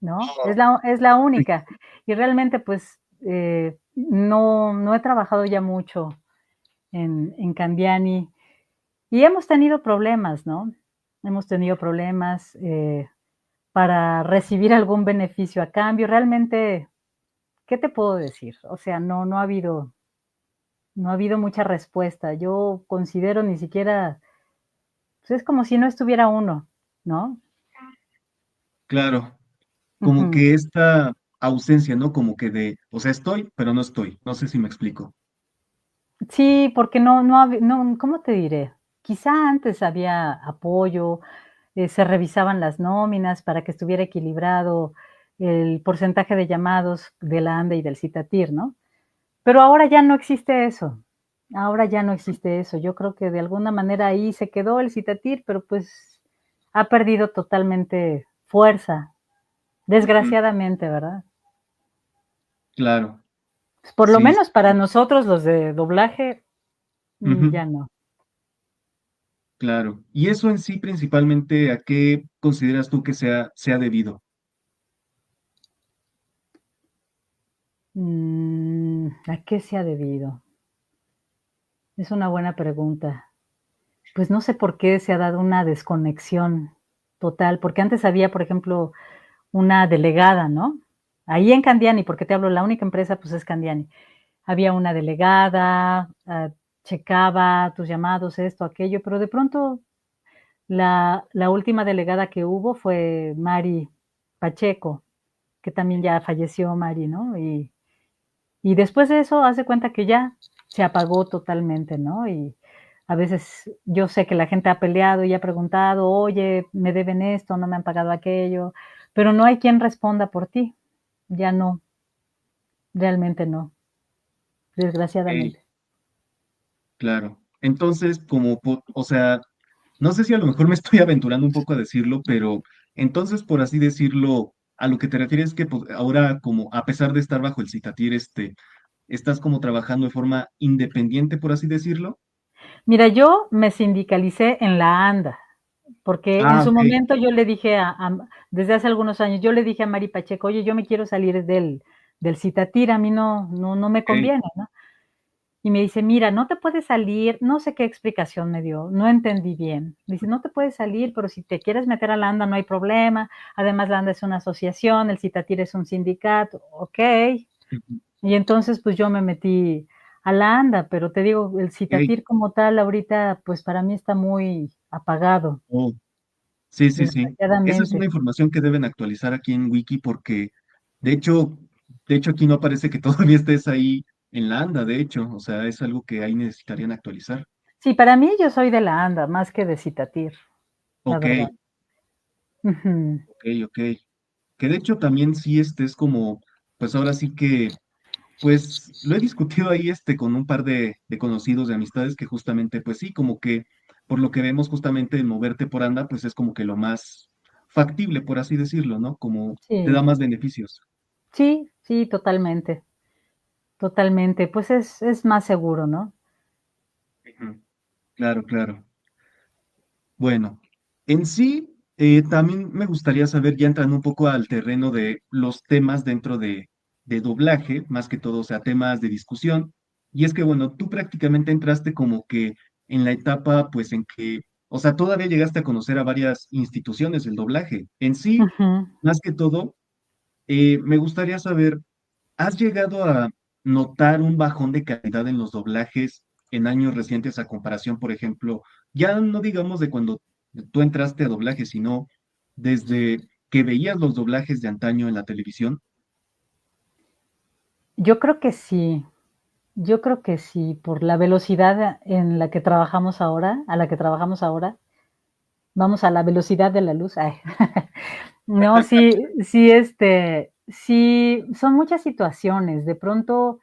¿no? Oh, Es la sí, única. Y realmente, pues, no he trabajado ya mucho en Candiani y hemos tenido problemas, ¿no? Hemos tenido problemas, para recibir algún beneficio a cambio. Realmente, ¿qué te puedo decir? O sea, no ha habido mucha respuesta. Yo considero ni siquiera, pues, es como si no estuviera uno, ¿no? claro. Como Ujú. que esta ausencia, ¿no? Como que o sea, estoy, pero no estoy. No sé si me explico. Sí, porque no habe no, ¿cómo te diré? Quizá antes había apoyo, se revisaban las nóminas para que estuviera equilibrado el porcentaje de llamados de la ANDA y del Citatir, ¿no? Pero ahora ya no existe eso, ahora ya no existe eso. Yo creo que de alguna manera ahí se quedó el Citatir, pero, pues, ha perdido totalmente fuerza, Ujú. desgraciadamente, ¿verdad? Claro, Pues, por lo sí, menos para nosotros, los de doblaje, ujú, ya no. claro. Y eso en sí, principalmente, ¿a qué consideras tú que sea debido? ¿A qué se ha debido? Es una buena pregunta. Pues, no sé por qué se ha dado una desconexión total, porque antes había, por ejemplo, una delegada, ¿no? Ahí en Candiani, porque te hablo, la única empresa, pues, es Candiani. Había una delegada, checaba tus llamados, esto, aquello, pero de pronto la última delegada que hubo fue Mari Pacheco, que también ya falleció Mari, ¿no? Y después de eso, haz de cuenta que ya se apagó totalmente, ¿no? Y a veces yo sé que la gente ha peleado y ha preguntado: "Oye, me deben esto, no me han pagado aquello", pero no hay quien responda por ti. Ya no, realmente no, Ey, desgraciadamente. claro. Entonces, o sea, no sé si a lo mejor me estoy aventurando un poco a decirlo, pero entonces, por así decirlo, a lo que te refieres es que pues, ahora, como a pesar de estar bajo el Citatir, estás como trabajando de forma independiente, por así decirlo. Mira, yo me sindicalicé en la ANDA, porque en Ah, su ok, momento yo le dije desde hace algunos años, yo le dije a Mari Pacheco: "Oye, yo me quiero salir del Citatir, a mí no me ok. conviene", ¿no? Y me dice: "Mira, no te puedes salir", no sé qué explicación me dio, no entendí bien. Dice: "No te puedes salir, pero si te quieres meter a la ANDA no hay problema. Además, la ANDA es una asociación, el Citatir es un sindicato". Okey. Ujú, Y entonces, pues, yo me metí a la ANDA, pero te digo, el ok. Citatir como tal ahorita, pues, para mí está muy apagado, Oh, sí, sí, sí. Esa es una desgraciadamente. información que deben actualizar aquí en Wiki porque, de hecho, de hecho aquí no aparece que todavía estés ahí en la ANDA, de hecho, o sea, es algo que ahí necesitarían actualizar. Sí, para mí yo soy de la ANDA, más que de Citatir, la Ok, verdad. Ujú. ok, ok. Que de hecho también sí es como, pues ahora sí que, pues lo he discutido ahí con un par de conocidos, de amistades, que justamente, pues sí, como que por lo que vemos justamente en moverte por ANDA, pues es como que lo más factible, por así decirlo, ¿no? Como te da Sí, más beneficios. sí, sí, totalmente, totalmente. Pues es más seguro, ¿no? Ujú. Claro, claro. Bueno, en sí, también me gustaría saber, ya entrando un poco al terreno de los temas dentro de doblaje, más que todo, o sea, temas de discusión. Y es que, bueno, tú prácticamente entraste como que en la etapa, pues, en que, o sea, todavía llegaste a conocer a varias instituciones del doblaje. En sí, Ujú. más que todo, me gustaría saber, ¿has llegado a notar un bajón de calidad en los doblajes en años recientes a comparación, por ejemplo, ya no digamos de cuando tú entraste a doblaje, sino desde que veías los doblajes de antaño en la televisión? Yo creo que sí, yo creo que sí, por la velocidad en la que trabajamos ahora, a la que trabajamos ahora, vamos a la velocidad de la luz. Ay. No, sí, sí, sí, son muchas situaciones. De pronto,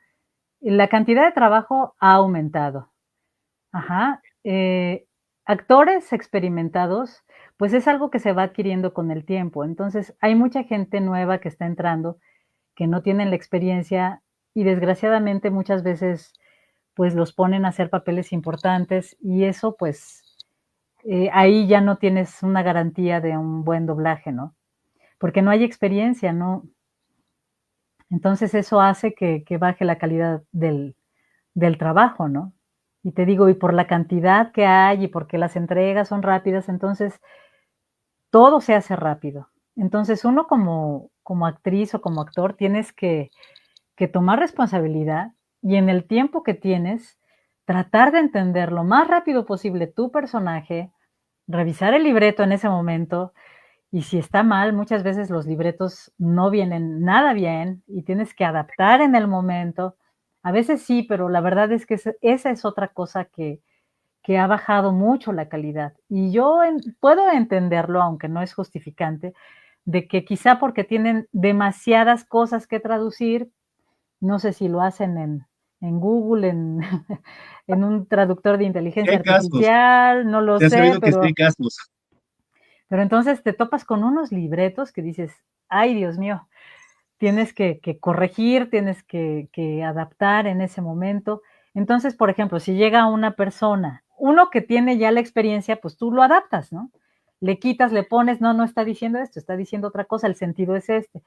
la cantidad de trabajo ha aumentado. Ajá. Actores experimentados, pues es algo que se va adquiriendo con el tiempo. Entonces, hay mucha gente nueva que está entrando, que no tienen la experiencia y desgraciadamente muchas veces, pues los ponen a hacer papeles importantes y eso, pues, ahí ya no tienes una garantía de un buen doblaje, ¿no? Porque no hay experiencia, ¿no? Entonces eso hace que baje la calidad del trabajo, ¿no? Y te digo, y por la cantidad que hay y porque las entregas son rápidas, entonces todo se hace rápido. Entonces uno como actriz o como actor tienes que tomar responsabilidad y en el tiempo que tienes, tratar de entender lo más rápido posible tu personaje, revisar el libreto en ese momento y si está mal, muchas veces los libretos no vienen nada bien y tienes que adaptar en el momento. A veces sí, pero la verdad es que esa es otra cosa que ha bajado mucho la calidad. Y yo puedo entenderlo, aunque no es justificante, de que quizá porque tienen demasiadas cosas que traducir, no sé si lo hacen en Google, en un traductor de Sí inteligencia hay casos, artificial, no lo se ha sé, sabido que sí hay casos. pero entonces te topas con unos libretos que dices: "Ay, Dios mío", tienes que corregir, tienes que adaptar en ese momento. Entonces, por ejemplo, si llega una persona, uno que tiene ya la experiencia, pues tú lo adaptas, ¿no? Le quitas, le pones, no, no está diciendo esto, está diciendo otra cosa, el sentido es este.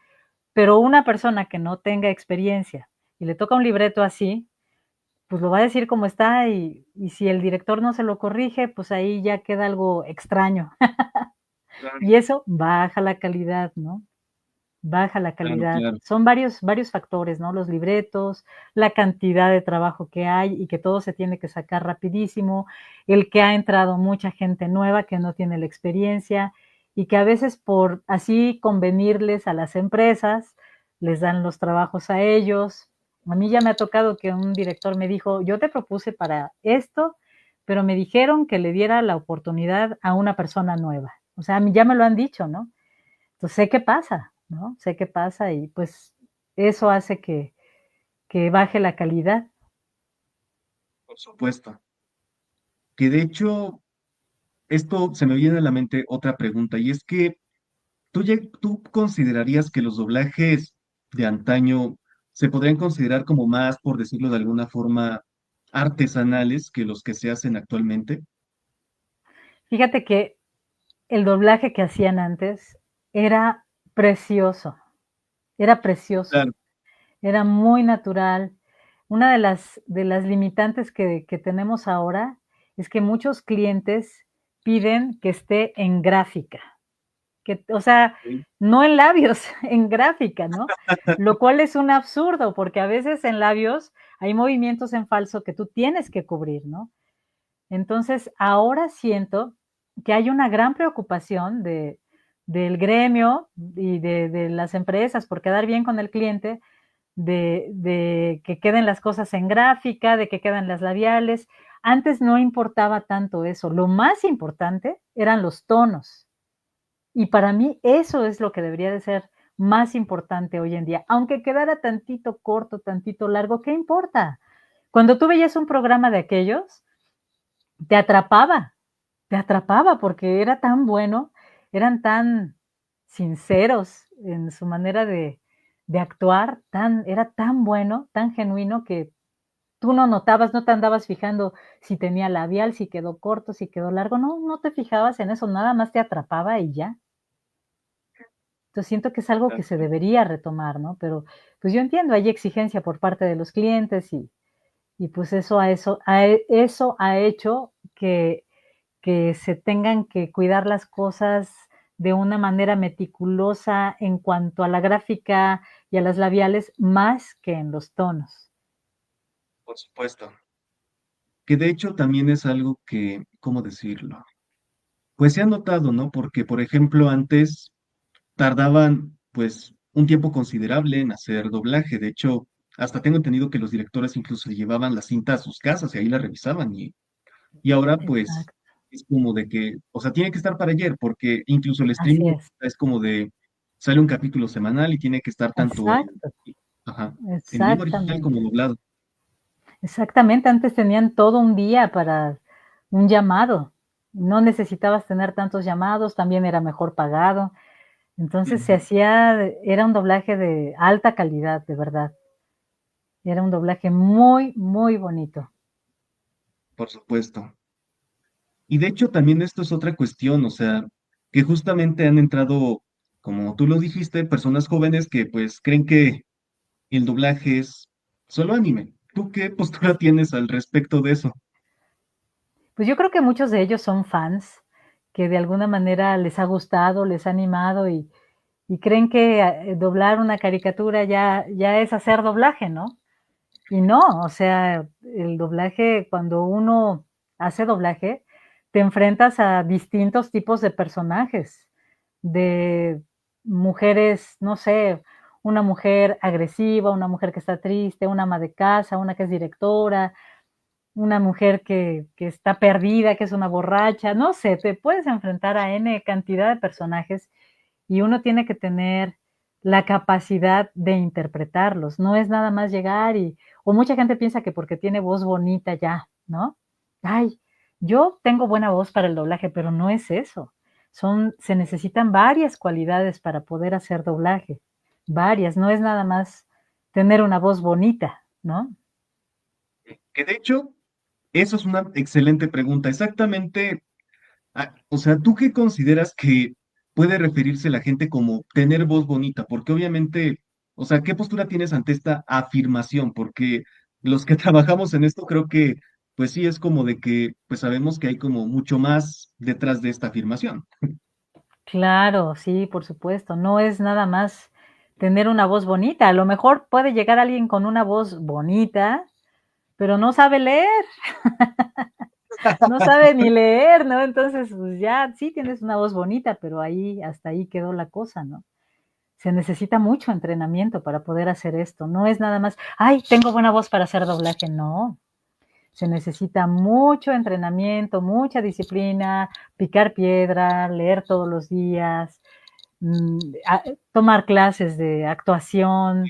Pero una persona que no tenga experiencia y le toca un libreto así, pues lo va a decir como está y si el director no se lo corrige, pues ahí ya queda algo extraño. Claro, Y eso baja la calidad, ¿no? Baja la claro, calidad. claro. Son varios factores, ¿no? Los libretos, la cantidad de trabajo que hay y que todo se tiene que sacar rapidísimo, el que ha entrado mucha gente nueva que no tiene la experiencia y que a veces por así convenirles a las empresas, les dan los trabajos a ellos. A mí ya me ha tocado que un director me dijo: "Yo te propuse para esto, pero me dijeron que le diera la oportunidad a una persona nueva". O sea, a mí ya me lo han dicho, ¿no? Entonces sé qué pasa, ¿no? Sé qué pasa y, pues, eso hace que baje la calidad. Por supuesto. Que de hecho, esto se me viene a la mente otra pregunta, y es que ¿tú considerarías que los doblajes de antaño se podrían considerar como más, por decirlo de alguna forma, artesanales que los que se hacen actualmente. Fíjate que el doblaje que hacían antes era precioso, era precioso, Claro, era muy natural. Una de las limitantes que tenemos ahora es que muchos clientes piden que esté en gráfica, que, o sea, sí, no en labios, en gráfica, ¿no? Lo cual es un absurdo, porque a veces en labios hay movimientos en falso que tú tienes que cubrir, ¿no? Entonces, ahora siento que hay una gran preocupación del gremio y de las empresas por quedar bien con el cliente, de que queden las cosas en gráfica, de que quedan las labiales. Antes no importaba tanto eso, lo más importante eran los tonos. Y para mí eso es lo que debería de ser más importante hoy en día. Aunque quedara tantito corto, tantito largo, ¿qué importa? Cuando tú veías un programa de aquellos, te atrapaba, te atrapaba porque era tan bueno, eran tan sinceros en su manera de actuar, era tan bueno, tan genuino que tú no notabas, no te andabas fijando si tenía labial, si quedó corto, si quedó largo, no, no te fijabas en eso, nada más te atrapaba y ya. Entonces siento que es algo que se exacto. debería retomar, ¿no? Pero pues yo entiendo, hay exigencia por parte de los clientes y pues eso ha hecho que se tengan que cuidar las cosas de una manera meticulosa en cuanto a la gráfica y a las labiales, más que en los tonos. Por supuesto. Que de hecho también es algo que, ¿cómo decirlo? Pues se ha notado, ¿no? Porque, por ejemplo, antes tardaban, pues, un tiempo considerable en hacer doblaje. De hecho, hasta tengo entendido que los directores incluso llevaban la cinta a sus casas y ahí la revisaban. Y ahora, pues, Exacto, es como de que, o sea, tiene que estar para ayer, porque incluso el así streaming es. es como de, sale un capítulo semanal y tiene que estar tanto Exacto, ajá, en idioma original exactamente. como doblado. Exactamente, antes tenían todo un día para un llamado. No necesitabas tener tantos llamados, también era mejor pagado. Entonces Ujú, era un doblaje de alta calidad, de verdad. Era un doblaje muy, muy bonito. por supuesto. Y de hecho también esto es otra cuestión, o sea, que justamente han entrado, como tú lo dijiste, personas jóvenes que pues creen que el doblaje es solo anime. ¿Tú qué postura tienes al respecto de eso? Pues yo creo que muchos de ellos son fans, que de alguna manera les ha gustado, les ha animado y creen que, doblar una caricatura ya es hacer doblaje, ¿no? Y no, o sea, el doblaje, cuando uno hace doblaje, te enfrentas a distintos tipos de personajes, de mujeres, no sé, una mujer agresiva, una mujer que está triste, una ama de casa, una que es directora, una mujer que está perdida, que es una borracha, no sé, te puedes enfrentar a N cantidad de personajes y uno tiene que tener la capacidad de interpretarlos. No es nada más llegar o mucha gente piensa que porque tiene voz bonita ya, ¿no? Ay, yo tengo buena voz para el doblaje, pero no es eso. Se necesitan varias cualidades para poder hacer doblaje, varias, no es nada más tener una voz bonita, ¿no? Que de hecho, eso es una excelente pregunta. Exactamente. O sea, ¿tú qué consideras que puede referirse la gente como tener voz bonita? Porque obviamente, o sea, ¿qué postura tienes ante esta afirmación? Porque los que trabajamos en esto creo que, pues sí, es como de que, pues sabemos que hay como mucho más detrás de esta afirmación. Claro, sí, por supuesto. No es nada más tener una voz bonita. A lo mejor puede llegar alguien con una voz bonita, pero no sabe leer, no sabe ni leer, ¿no? Entonces, pues ya, sí tienes una voz bonita, pero ahí, hasta ahí quedó la cosa, ¿no? Se necesita mucho entrenamiento para poder hacer esto. No es nada más, ay, tengo buena voz para hacer doblaje. No, se necesita mucho entrenamiento, mucha disciplina, picar piedra, leer todos los días, mm, tomar clases de actuación.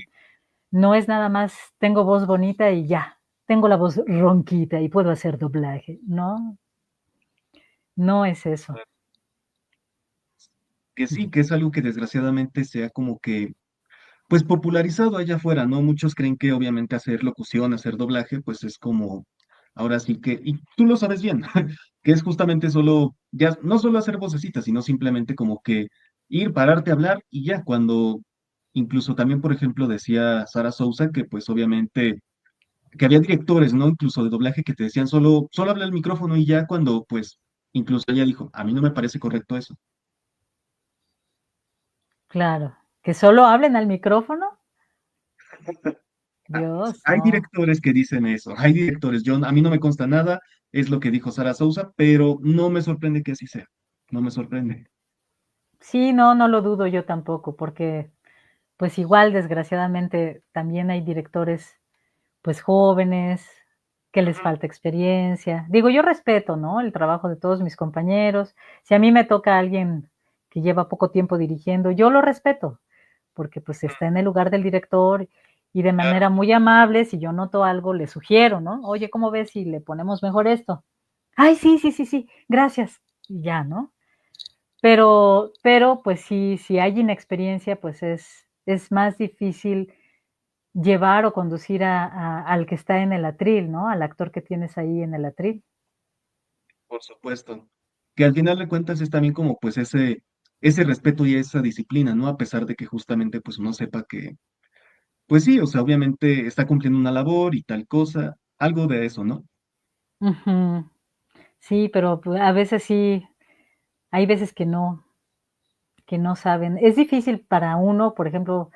No es nada más, tengo voz bonita y ya, tengo la voz ronquita y puedo hacer doblaje. No, no es eso. Que sí, que es algo que desgraciadamente sea como que pues popularizado allá afuera, ¿no? Muchos creen que obviamente hacer locución, hacer doblaje, pues es como, ahora sí que, y tú lo sabes bien, que es justamente solo, ya, no solo hacer vocecitas, sino simplemente como que ir, pararte a hablar y ya, cuando incluso también, por ejemplo, decía Sara Sousa que pues obviamente, que había directores, ¿no? Incluso de doblaje que te decían solo habla el micrófono y ya cuando pues, incluso ella dijo, a mí no me parece correcto eso. Claro, que solo hablen al micrófono. Ah, Dios, hay no. directores que dicen eso, hay directores, a mí no me consta nada, es lo que dijo Sara Sousa, pero no me sorprende que así sea, no me sorprende. Sí, no, no lo dudo yo tampoco, porque pues igual desgraciadamente también hay directores pues jóvenes que les Ujú. falta experiencia. Digo, yo respeto, ¿no? El trabajo de todos mis compañeros. Si a mí me toca alguien que lleva poco tiempo dirigiendo, yo lo respeto, porque pues está en el lugar del director y de Claro, manera muy amable, si yo noto algo, le sugiero, ¿no? Oye, ¿cómo ves si le ponemos mejor esto? Ay, sí, sí, sí, sí, gracias. Y ya, ¿no? Pero pues sí, si hay inexperiencia, pues es más difícil llevar o conducir al que está en el atril, ¿no? Al actor que tienes ahí en el atril. por supuesto. Que al final de cuentas es también como pues ese respeto y esa disciplina, ¿no? A pesar de que justamente pues uno sepa que, pues sí, o sea, obviamente está cumpliendo una labor y tal cosa, algo de eso, ¿no? Ujú. Sí, pero, pues, a veces sí, hay veces que no saben. Es difícil para uno, por ejemplo,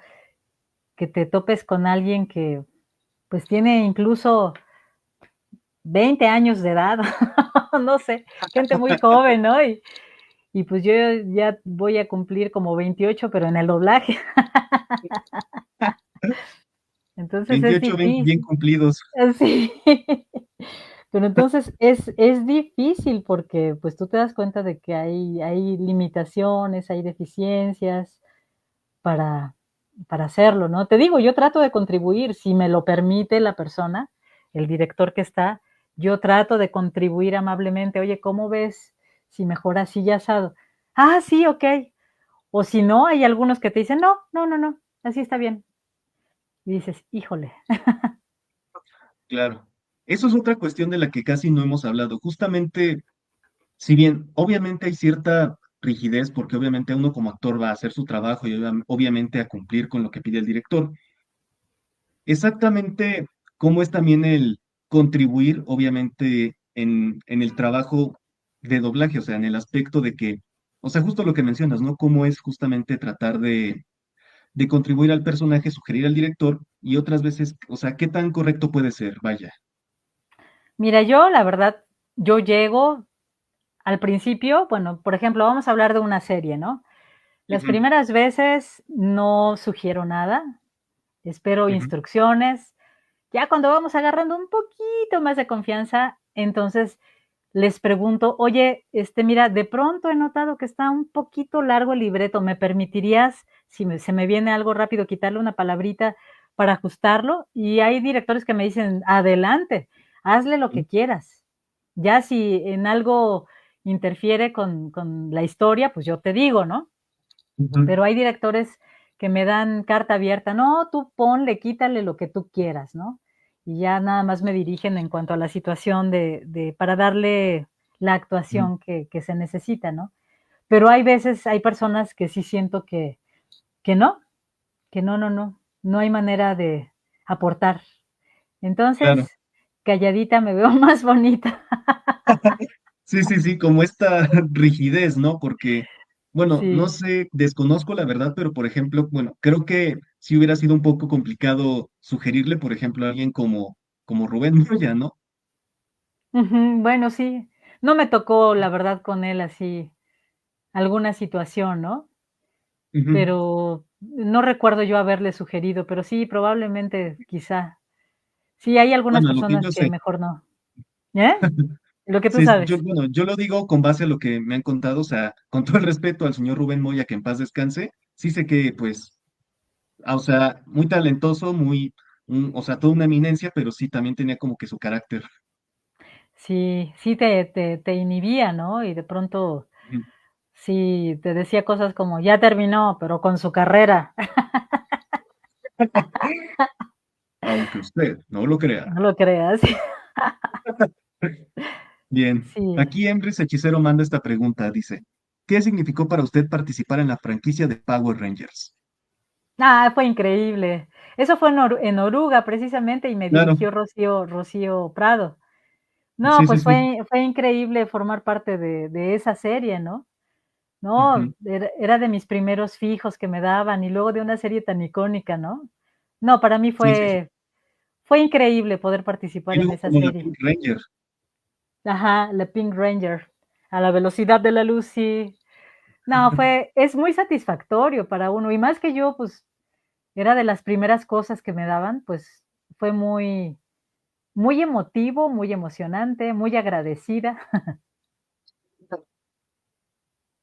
que te topes con alguien que, pues, tiene incluso 20 años de edad, no sé, gente muy joven, ¿no? Y pues yo ya voy a cumplir como 28, pero en el doblaje. Entonces es 28 bien difícil. cumplidos. Sí. Pero entonces es difícil porque, pues, tú te das cuenta de que hay limitaciones, hay deficiencias para para hacerlo, ¿no? Te digo, yo trato de contribuir, si me lo permite la persona, el director que está, yo trato de contribuir amablemente: "Oye, ¿cómo ves si mejor así y asado?". "Ah, sí, okey". O si no, hay algunos que te dicen: "No, no, no, no, así está bien". Y dices: "Híjole". Claro. Eso es otra cuestión de la que casi no hemos hablado. Justamente, si bien obviamente hay cierta rigidez, porque obviamente uno como actor va a hacer su trabajo y obviamente a cumplir con lo que pide el director, exactamente cómo es también el contribuir, obviamente, en el trabajo de doblaje, o sea, en el aspecto de que, o sea, justo lo que mencionas, ¿no? Cómo es justamente tratar de contribuir al personaje, sugerir al director y otras veces, o sea, qué tan correcto puede ser, vaya. Mira, yo, la verdad, yo llego al principio, bueno, por ejemplo, vamos a hablar de una serie, ¿no? Las Ujú, primeras veces no sugiero nada, espero ujú, instrucciones. Ya cuando vamos agarrando un poquito más de confianza, entonces les pregunto: "Oye, mira, de pronto he notado que está un poquito largo el libreto, ¿me permitirías, si se me viene algo rápido, quitarle una palabrita para ajustarlo?". Y hay directores que me dicen: "Adelante, hazle lo ujú, que quieras". Ya si en algo interfiere con la historia, pues yo te digo, ¿no? ujú. Pero hay directores que me dan carta abierta, no, tú ponle, quítale lo que tú quieras, ¿no? Y ya nada más me dirigen en cuanto a la situación de para darle la Ujú. actuación que se necesita, ¿no? Pero hay veces, hay personas que sí siento que no, que no, no, no, no hay manera de aportar. Claro. Entonces, calladita me veo más bonita. Sí, sí, sí, como esta rigidez, ¿no? Porque, bueno, no Sí. sé, desconozco la verdad, pero por ejemplo, bueno, creo que sí hubiera sido un poco complicado sugerirle, por ejemplo, a alguien como Rubén Moya, ¿no? Ujú, bueno, sí. No me tocó, la verdad, con él así alguna situación, ¿no? Ujú. Pero no recuerdo yo haberle sugerido, pero sí, probablemente, quizá. Sí, hay algunas Bueno, lo que personas yo que sé. mejor no. ¿Eh? Lo que tú Sí, yo, sabes. bueno, yo lo digo con base a lo que me han contado, o sea, con todo el respeto al señor Rubén Moya, que en paz descanse, sí sé que, pues, o sea, muy talentoso, o sea, toda una eminencia, pero sí también tenía como que su carácter. Sí, sí te inhibía, ¿no? Y de pronto, Ujú. sí, te decía cosas como: "Ya terminó, pero con su carrera". Aunque usted no lo crea. No lo creas. Bien, Sí. aquí Embris Hechicero manda esta pregunta, dice, ¿qué significó para usted participar en la franquicia de Power Rangers? Ah, fue increíble. Eso fue en Oruga, precisamente, y me Claro, dirigió Rocío Prado. No, sí, sí, pues sí. fue increíble formar parte de esa serie, ¿no? No, Ujú. era de mis primeros fijos que me daban, y luego de una serie tan icónica, ¿no? No, para mí Sí, sí, sí. fue increíble poder Y participar en luego esa como la serie. Pink Ranger. Ajá, la Pink Ranger, a la velocidad de la luz, sí. No, es muy satisfactorio para uno, y más que yo, pues, era de las primeras cosas que me daban, pues, fue muy emotivo, muy emocionante, muy agradecida.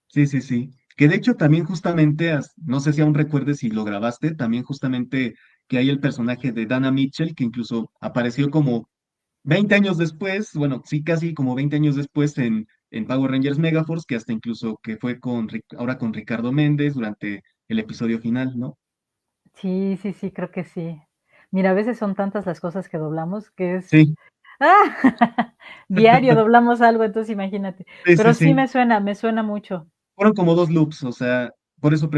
Sí, sí, sí. Que de hecho también justamente, no sé si aún recuerdes si lo grabaste, también justamente que hay el personaje de Dana Mitchell, que incluso apareció como 20 años después, bueno, sí, casi como 20 años después en Power Rangers Megaforce, que hasta incluso que fue ahora con Ricardo Méndez durante el episodio final, ¿no? Sí, sí, sí, creo que sí. Mira, a veces son tantas las cosas que doblamos que es Sí, ¡ah! Diario doblamos algo, entonces imagínate. sí, sí, Pero sí sí. me suena mucho. Fueron como dos loops, o sea, por eso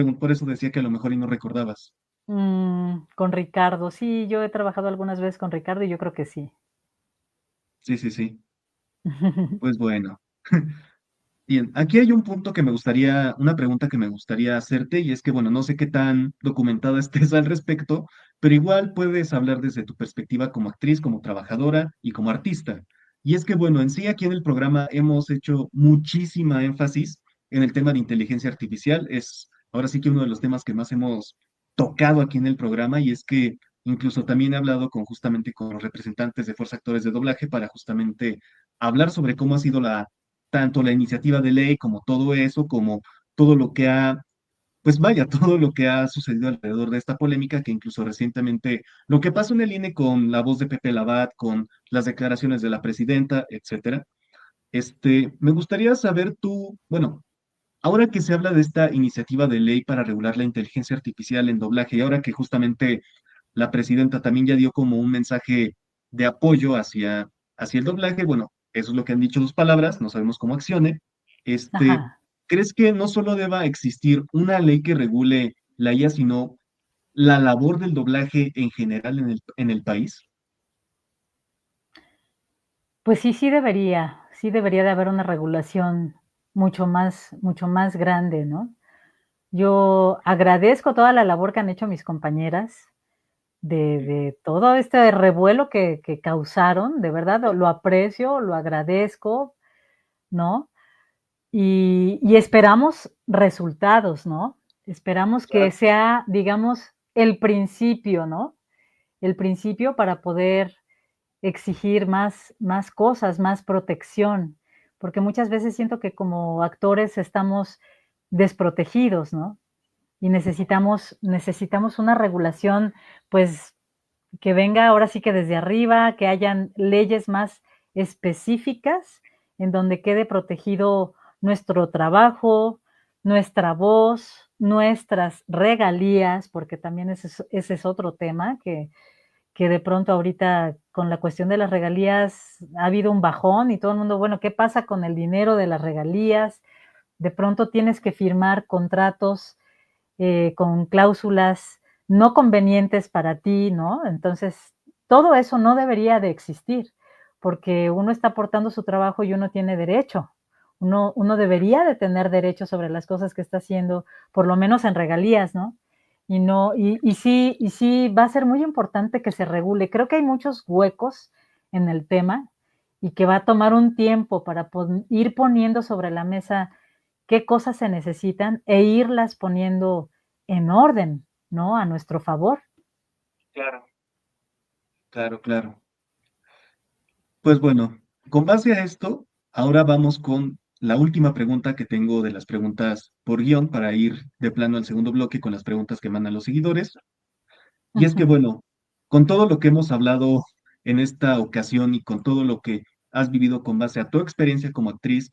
decía que a lo mejor y no recordabas. Con Ricardo, sí, yo he trabajado algunas veces con Ricardo y yo creo que sí. Sí, sí, sí. Pues bueno. Bien, aquí hay un punto que me gustaría, una pregunta que me gustaría hacerte, y es que, bueno, no sé qué tan documentada estés al respecto, pero igual puedes hablar desde tu perspectiva como actriz, como trabajadora y como artista. Y es que, bueno, en sí aquí en el programa hemos hecho muchísima énfasis en el tema de inteligencia artificial. Es ahora sí que uno de los temas que más hemos tocado aquí en el programa, y es que incluso también he hablado justamente con los representantes de Fuerza Actores de Doblaje para justamente hablar sobre cómo ha sido tanto la iniciativa de ley como todo eso, como todo lo que pues vaya, todo lo que ha sucedido alrededor de esta polémica, que incluso recientemente lo que pasó en el INE con la voz de Pepe Labat, con las declaraciones de la presidenta, etcétera. Me gustaría saber tú, bueno, ahora que se habla de esta iniciativa de ley para regular la inteligencia artificial en doblaje, y ahora que justamente la presidenta también ya dio como un mensaje de apoyo hacia el doblaje. Bueno, eso es lo que han dicho sus palabras, no sabemos cómo accione. Este, Ajá. ¿Crees que no solo deba existir una ley que regule la IA, sino la labor del doblaje en general en el país? Pues sí, sí debería de haber una regulación mucho más grande, ¿no? Yo agradezco toda la labor que han hecho mis compañeras de todo este revuelo que causaron, de verdad lo aprecio, lo agradezco, ¿no? Y esperamos resultados, ¿no? Esperamos que Claro, sea, digamos, el principio, ¿no? El principio para poder exigir más cosas, más protección, porque muchas veces siento que como actores estamos desprotegidos, ¿no? Y necesitamos una regulación, pues, que venga ahora sí que desde arriba, que hayan leyes más específicas en donde quede protegido nuestro trabajo, nuestra voz, nuestras regalías, porque también ese es otro tema que de pronto ahorita con la cuestión de las regalías ha habido un bajón y todo el mundo, bueno, ¿qué pasa con el dinero de las regalías? De pronto tienes que firmar contratos con cláusulas no convenientes para ti, ¿no? Entonces, todo eso no debería de existir, porque uno está aportando su trabajo y uno tiene derecho. Uno debería de tener derecho sobre las cosas que está haciendo, por lo menos en regalías, ¿no? Y no, y sí va a ser muy importante que se regule. Creo que hay muchos huecos en el tema y que va a tomar un tiempo para ir poniendo sobre la mesa qué cosas se necesitan e irlas poniendo en orden, ¿no? A nuestro favor. claro, claro, claro. Pues bueno, con base a esto, ahora vamos con la última pregunta que tengo de las preguntas por guión para ir de plano al segundo bloque con las preguntas que mandan los seguidores. Y es que, Ujú, bueno, con todo lo que hemos hablado en esta ocasión y con todo lo que has vivido con base a tu experiencia como actriz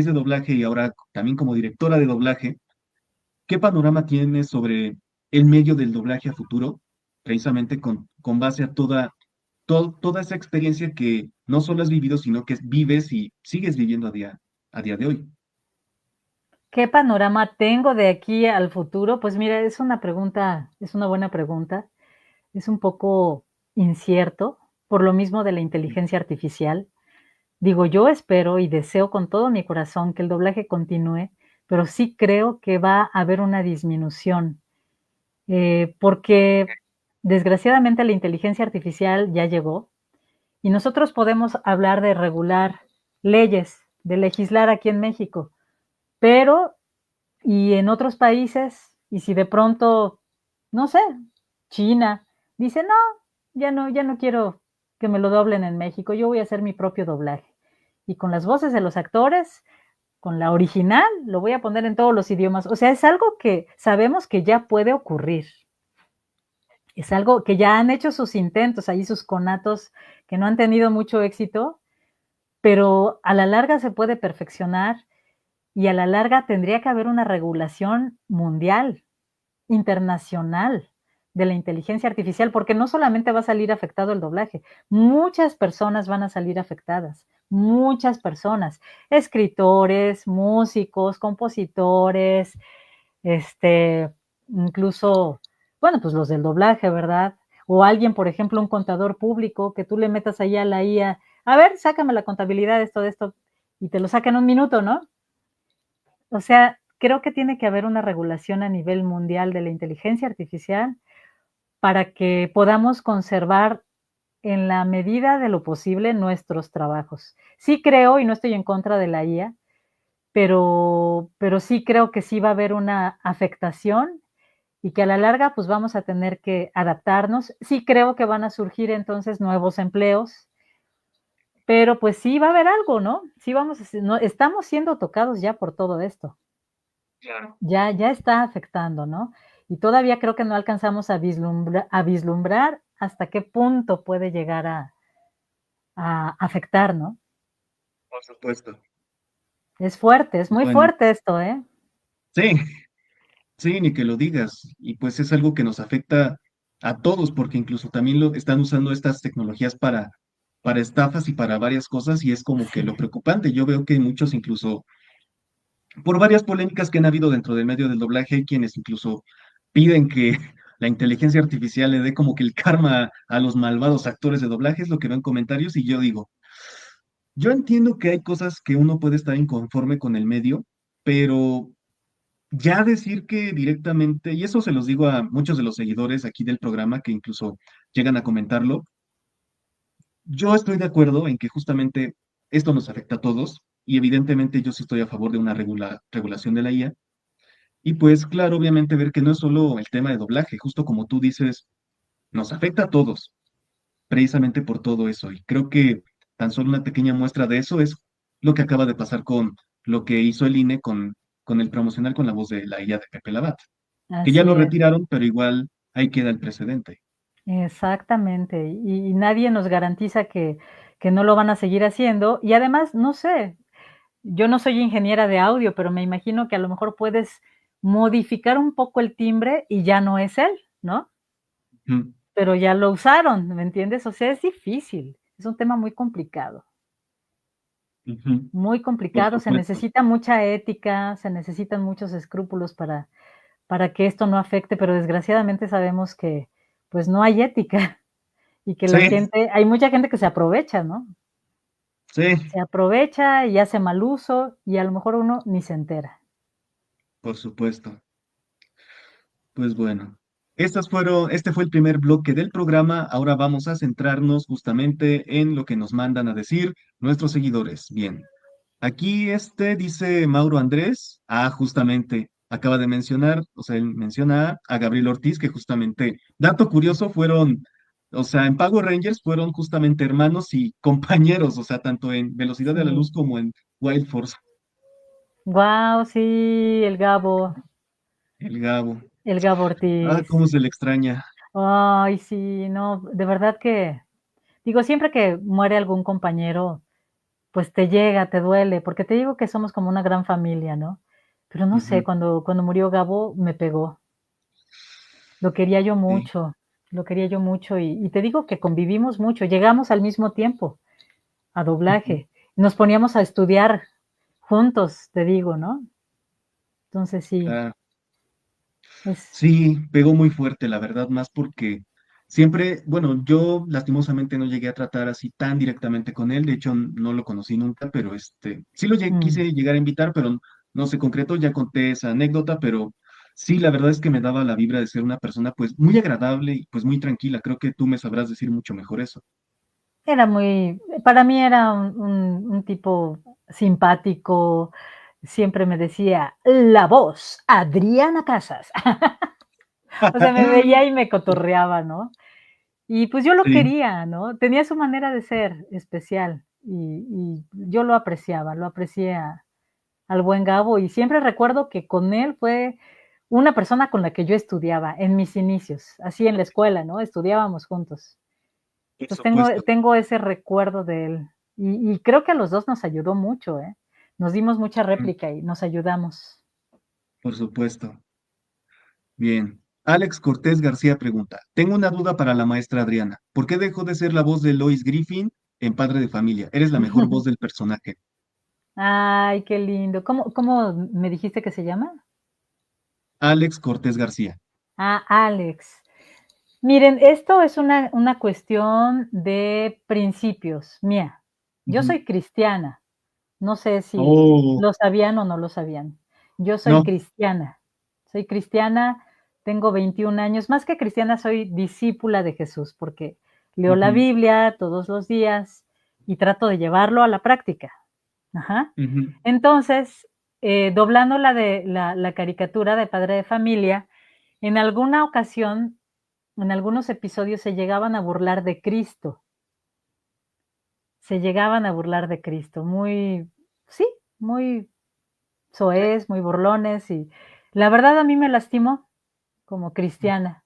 de doblaje y ahora también como directora de doblaje, ¿qué panorama tienes sobre el medio del doblaje a futuro? precisamente con base a toda esa experiencia que no solo has vivido, sino que vives y sigues viviendo a día de hoy. ¿Qué panorama tengo de aquí al futuro? Pues mira, es una buena pregunta. Es un poco incierto, por lo mismo de la inteligencia artificial. Digo, yo espero y deseo con todo mi corazón que el doblaje continúe, pero sí creo que va a haber una disminución, porque desgraciadamente la inteligencia artificial ya llegó y nosotros podemos hablar de regular leyes, de legislar aquí en México, pero y en otros países, y si de pronto, no sé, China dice: "No, ya no quiero que me lo doblen en México, yo voy a hacer mi propio doblaje". Y con las voces de los actores, con la original, lo voy a poner en todos los idiomas. O sea, es algo que sabemos que ya puede ocurrir. Es algo que ya han hecho sus intentos, ahí sus conatos que no han tenido mucho éxito, pero a la larga se puede perfeccionar y a la larga tendría que haber una regulación mundial, internacional de la inteligencia artificial, porque no solamente va a salir afectado el doblaje, muchas personas van a salir afectadas, muchas personas, escritores, músicos, compositores, este, incluso, bueno, pues los del doblaje, ¿verdad? O alguien, por ejemplo, un contador público, que tú le metas ahí a la IA, a ver, sácame la contabilidad de esto, y te lo saca en un minuto, ¿no? O sea, creo que tiene que haber una regulación a nivel mundial de la inteligencia artificial para que podamos conservar en la medida de lo posible nuestros trabajos. Sí creo, y no estoy en contra de la IA, pero sí creo que sí va a haber una afectación y que a la larga, pues, vamos a tener que adaptarnos. Sí creo que van a surgir entonces nuevos empleos, pero, pues, sí va a haber algo, ¿no? Sí vamos a se no estamos siendo tocados ya por todo esto. Claro. Ya está afectando, ¿no? Y todavía creo que no alcanzamos a vislumbrar hasta qué punto puede llegar a afectar, ¿no? Por supuesto. Es fuerte, es muy Bueno, fuerte esto, ¿eh? sí, sí, ni que lo digas. Y pues es algo que nos afecta a todos, porque incluso también lo están usando estas tecnologías para estafas y para varias cosas, y es como que Sí, lo preocupante. Yo veo que muchos incluso, por varias polémicas que han habido dentro del medio del doblaje, hay quienes incluso piden que la inteligencia artificial le dé como que el karma a los malvados actores de doblaje, es lo que veo en comentarios, y yo digo, yo entiendo que hay cosas que uno puede estar inconforme con el medio, pero ya decir que directamente, y eso se los digo a muchos de los seguidores aquí del programa que incluso llegan a comentarlo, yo estoy de acuerdo en que justamente esto nos afecta a todos, y evidentemente yo sí estoy a favor de una regulación de la IA. Y pues claro, obviamente ver que no es solo el tema de doblaje, justo como tú dices, nos afecta a todos, precisamente por todo eso. Y creo que tan solo una pequeña muestra de eso es lo que acaba de pasar con lo que hizo el INE con el promocional con la voz de la IA de Pepe Labat, que ya lo así es, retiraron, pero igual ahí queda el precedente. exactamente. Y nadie nos garantiza que no lo van a seguir haciendo. Y además, no sé, yo no soy ingeniera de audio, pero me imagino que a lo mejor puedes modificar un poco el timbre y ya no es él, ¿no? Ujú, Pero ya lo usaron, ¿me entiendes? O sea, es difícil, es un tema ujú, muy por complicado, se supuesto. necesita mucha ética, se necesitan muchos escrúpulos para que esto no afecte, pero desgraciadamente sabemos que, pues, no hay ética y que la Sí, gente hay mucha gente que se aprovecha, ¿no? sí, Se aprovecha y hace mal uso y a lo mejor uno ni se entera. por supuesto. Pues bueno, este fue el primer bloque del programa. Ahora vamos a centrarnos justamente en lo que nos mandan a decir nuestros seguidores. Bien, aquí dice Mauro Andrés. Ah, justamente, acaba de mencionar, o sea, él menciona a Gabriel Ortiz, que justamente, dato curioso, o sea, en Power Rangers fueron justamente hermanos y compañeros, o sea, tanto en Velocidad de la Sí. Luz como en Wild Force, Guau, sí, el Gabo. El Gabo Ah, Ortiz. cómo se le extraña. Ay, sí, no, de verdad que digo, siempre que muere algún compañero, pues te llega, te duele, porque te digo que somos como una gran familia, ¿no? Pero no sé, Ujú, cuando murió Gabo me pegó, lo quería yo sí. mucho. lo quería yo mucho y te digo que convivimos mucho, llegamos al mismo tiempo a Ujú. doblaje, nos poníamos a estudiar juntos, te digo, ¿no? Entonces sí, Ah, es sí, pegó muy fuerte, la verdad, más porque siempre, bueno, yo lastimosamente no llegué a tratar así tan directamente con él, de hecho no lo conocí nunca, pero sí mm, quise llegar a invitar, pero no se concretó, ya conté esa anécdota, pero sí, la verdad es que me daba la vibra de ser una persona pues muy agradable y pues muy tranquila, creo que tú me sabrás decir mucho mejor eso. era muy para mí era un tipo simpático, siempre me decía: "La voz, Adriana Casas". O sea, me veía y me cotorreaba, ¿no? Y pues yo lo Sí, quería, ¿no? Tenía su manera de ser especial y yo lo apreciaba, lo aprecié al buen Gabo y siempre recuerdo que con él fue una persona con la que yo estudiaba en mis inicios, así en la escuela, ¿no? Estudiábamos juntos. por Entonces supuesto. tengo ese recuerdo de él y creo que a los 2 nos ayudó mucho, ¿eh? Nos dimos mucha Mm, réplica y nos ayudamos. por supuesto. Bien. Alex Cortés García pregunta, tengo una duda para la maestra Adriana. ¿Por qué dejó de ser la voz de Lois Griffin en Padre de Familia? Eres la mejor voz del personaje. Ay, qué lindo. ¿Cómo me dijiste que se llama? Alex Cortés García. Ah, Alex. Miren, esto es una cuestión de principios mía. Yo Ujú. soy cristiana, no sé si Oh, lo sabían o no lo sabían. Yo no. soy cristiana, tengo 21 años, más que cristiana, soy discípula de Jesús, porque leo la Ujú, Biblia todos los días y trato de llevarlo a la práctica. Ajá. ujú, Entonces, doblando la caricatura de Padre de Familia, en alguna ocasión, en algunos episodios se llegaban a burlar de Cristo, se llegaban a burlar de Cristo, muy, sí, muy soez, muy burlones y la verdad a mí me lastimó como cristiana.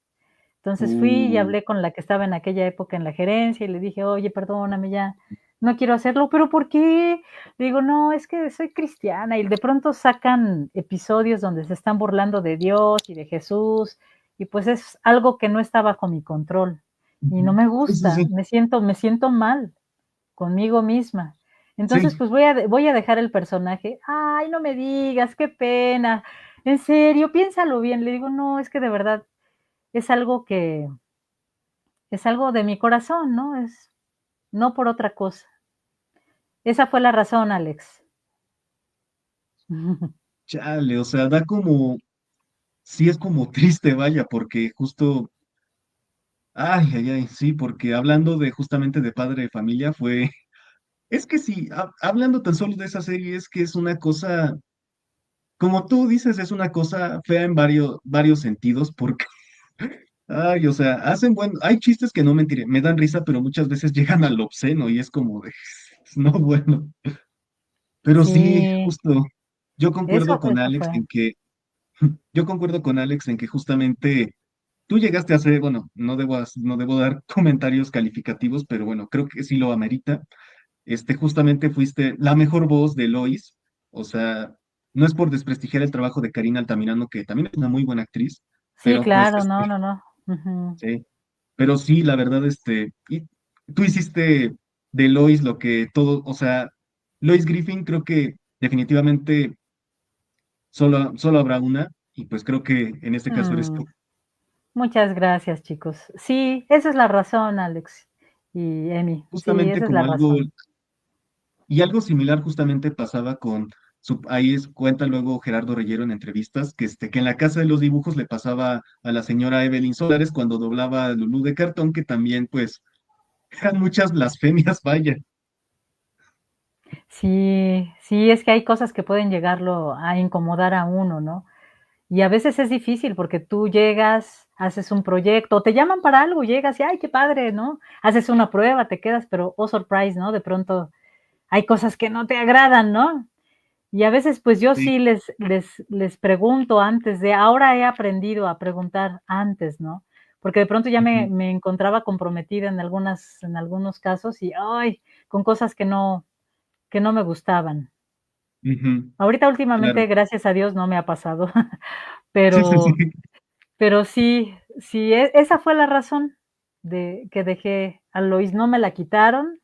Entonces fui y uh, hablé con la que estaba en aquella época en la gerencia y le dije: "Oye, perdóname, ya no quiero hacerlo", "¿Pero por qué?". Le digo: "No, es que soy cristiana", y de pronto sacan episodios donde se están burlando de Dios y de Jesús, y pues es algo que no está bajo mi control, y no ujú. me Sí, sí, gusta, sí. me siento mal conmigo misma. Entonces, Sí. pues voy a dejar el personaje. "Ay, no me digas, qué pena, en serio, piénsalo bien". Le digo: "No, es que de verdad es algo que es algo de mi corazón, ¿no? Es no por otra cosa". Esa fue la razón, Alex. Chale, o sea, da como, sí es como triste, vaya, porque justo, ay, ay, ay, sí, porque hablando de justamente de Padre de Familia fue, es que sí, hablando tan solo de esa serie, es que es una cosa, como tú dices, es una cosa fea en varios sentidos, porque, ay, o sea, hay chistes que no mentiré, me dan risa, pero muchas veces llegan al obsceno y es como de, no, bueno, pero sí, Sí, justo, yo concuerdo con eso Alex fue. en que, yo concuerdo con Alex en que justamente tú llegaste a ser, bueno, no debo dar comentarios calificativos, pero bueno, creo que sí lo amerita. Justamente fuiste la mejor voz de Lois, o sea, no es por desprestigiar el trabajo de Karina Altamirano, que también es una muy buena actriz, Sí, pero pues, claro, no, no, no. Ujú. sí, pero sí, la verdad, y tú hiciste de Lois lo que todo, o sea, Lois Griffin creo que definitivamente solo habrá una, y pues creo que en este caso eres tú. Mm, muchas gracias, chicos. Sí, esa es la razón, Alex y Emi. Sí, Justamente esa es como la algo, razón. y algo similar justamente pasaba con, cuenta luego Gerardo Reyero en entrevistas, que en la Casa de los Dibujos le pasaba a la señora Evelyn Solares cuando doblaba a Lulú de cartón, que también pues eran muchas blasfemias, vaya. Sí, sí, es que hay cosas que pueden llegarlo a incomodar a uno, ¿no? Y a veces es difícil porque tú llegas, haces un proyecto, o te llaman para algo, llegas y, ay, qué padre, ¿no? Haces una prueba, te quedas, pero, oh, surprise, ¿no? De pronto hay cosas que no te agradan, ¿no? Y a veces, pues yo Sí. sí les pregunto antes de, ahora he aprendido a preguntar antes, ¿no? Porque de pronto ya me, Ujú, me encontraba comprometida en algunos casos y, ay, con cosas que no me gustaban. ujú, Ahorita claro. últimamente, gracias a Dios, no me ha pasado, Sí, sí, sí. pero Pero sí, sí, esa fue la razón de que dejé a Lois, no me la quitaron,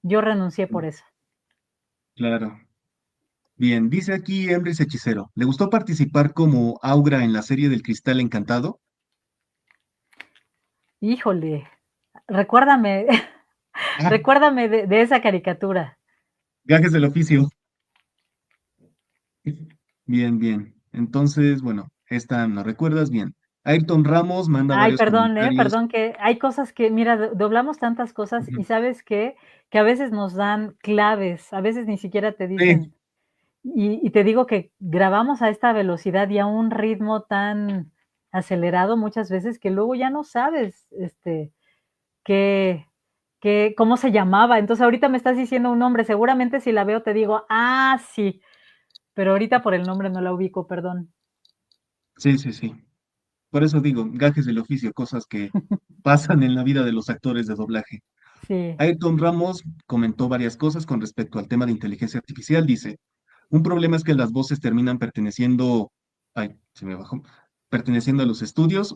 yo renuncié por eso. Claro. Bien, dice aquí Embris Hechicero. ¿Le gustó participar como Augra en la serie del Cristal Encantado? Híjole, recuérdame, Ah, recuérdame de esa caricatura. gajes del oficio. Bien, bien. Entonces, bueno, esta no recuerdas bien. Ayrton Ramos manda Ay, varios perdón, comentarios. perdón, que hay cosas que, mira, doblamos tantas cosas Ujú. y ¿sabes qué? Que a veces nos dan claves, a veces ni siquiera te Sí, dicen. Y te digo que grabamos a esta velocidad y a un ritmo tan acelerado muchas veces que luego ya no sabes, qué cómo se llamaba. Entonces, ahorita me estás diciendo un nombre, seguramente si la veo te digo: "Ah, sí", pero ahorita por el nombre no la ubico, perdón. sí, sí, sí. Por eso digo, gajes del oficio, cosas que pasan en la vida de los actores de doblaje. Sí, Ayrton Ramos comentó varias cosas con respecto al tema de inteligencia artificial. Dice, un problema es que las voces terminan perteneciendo, ay, se me bajó, perteneciendo a los estudios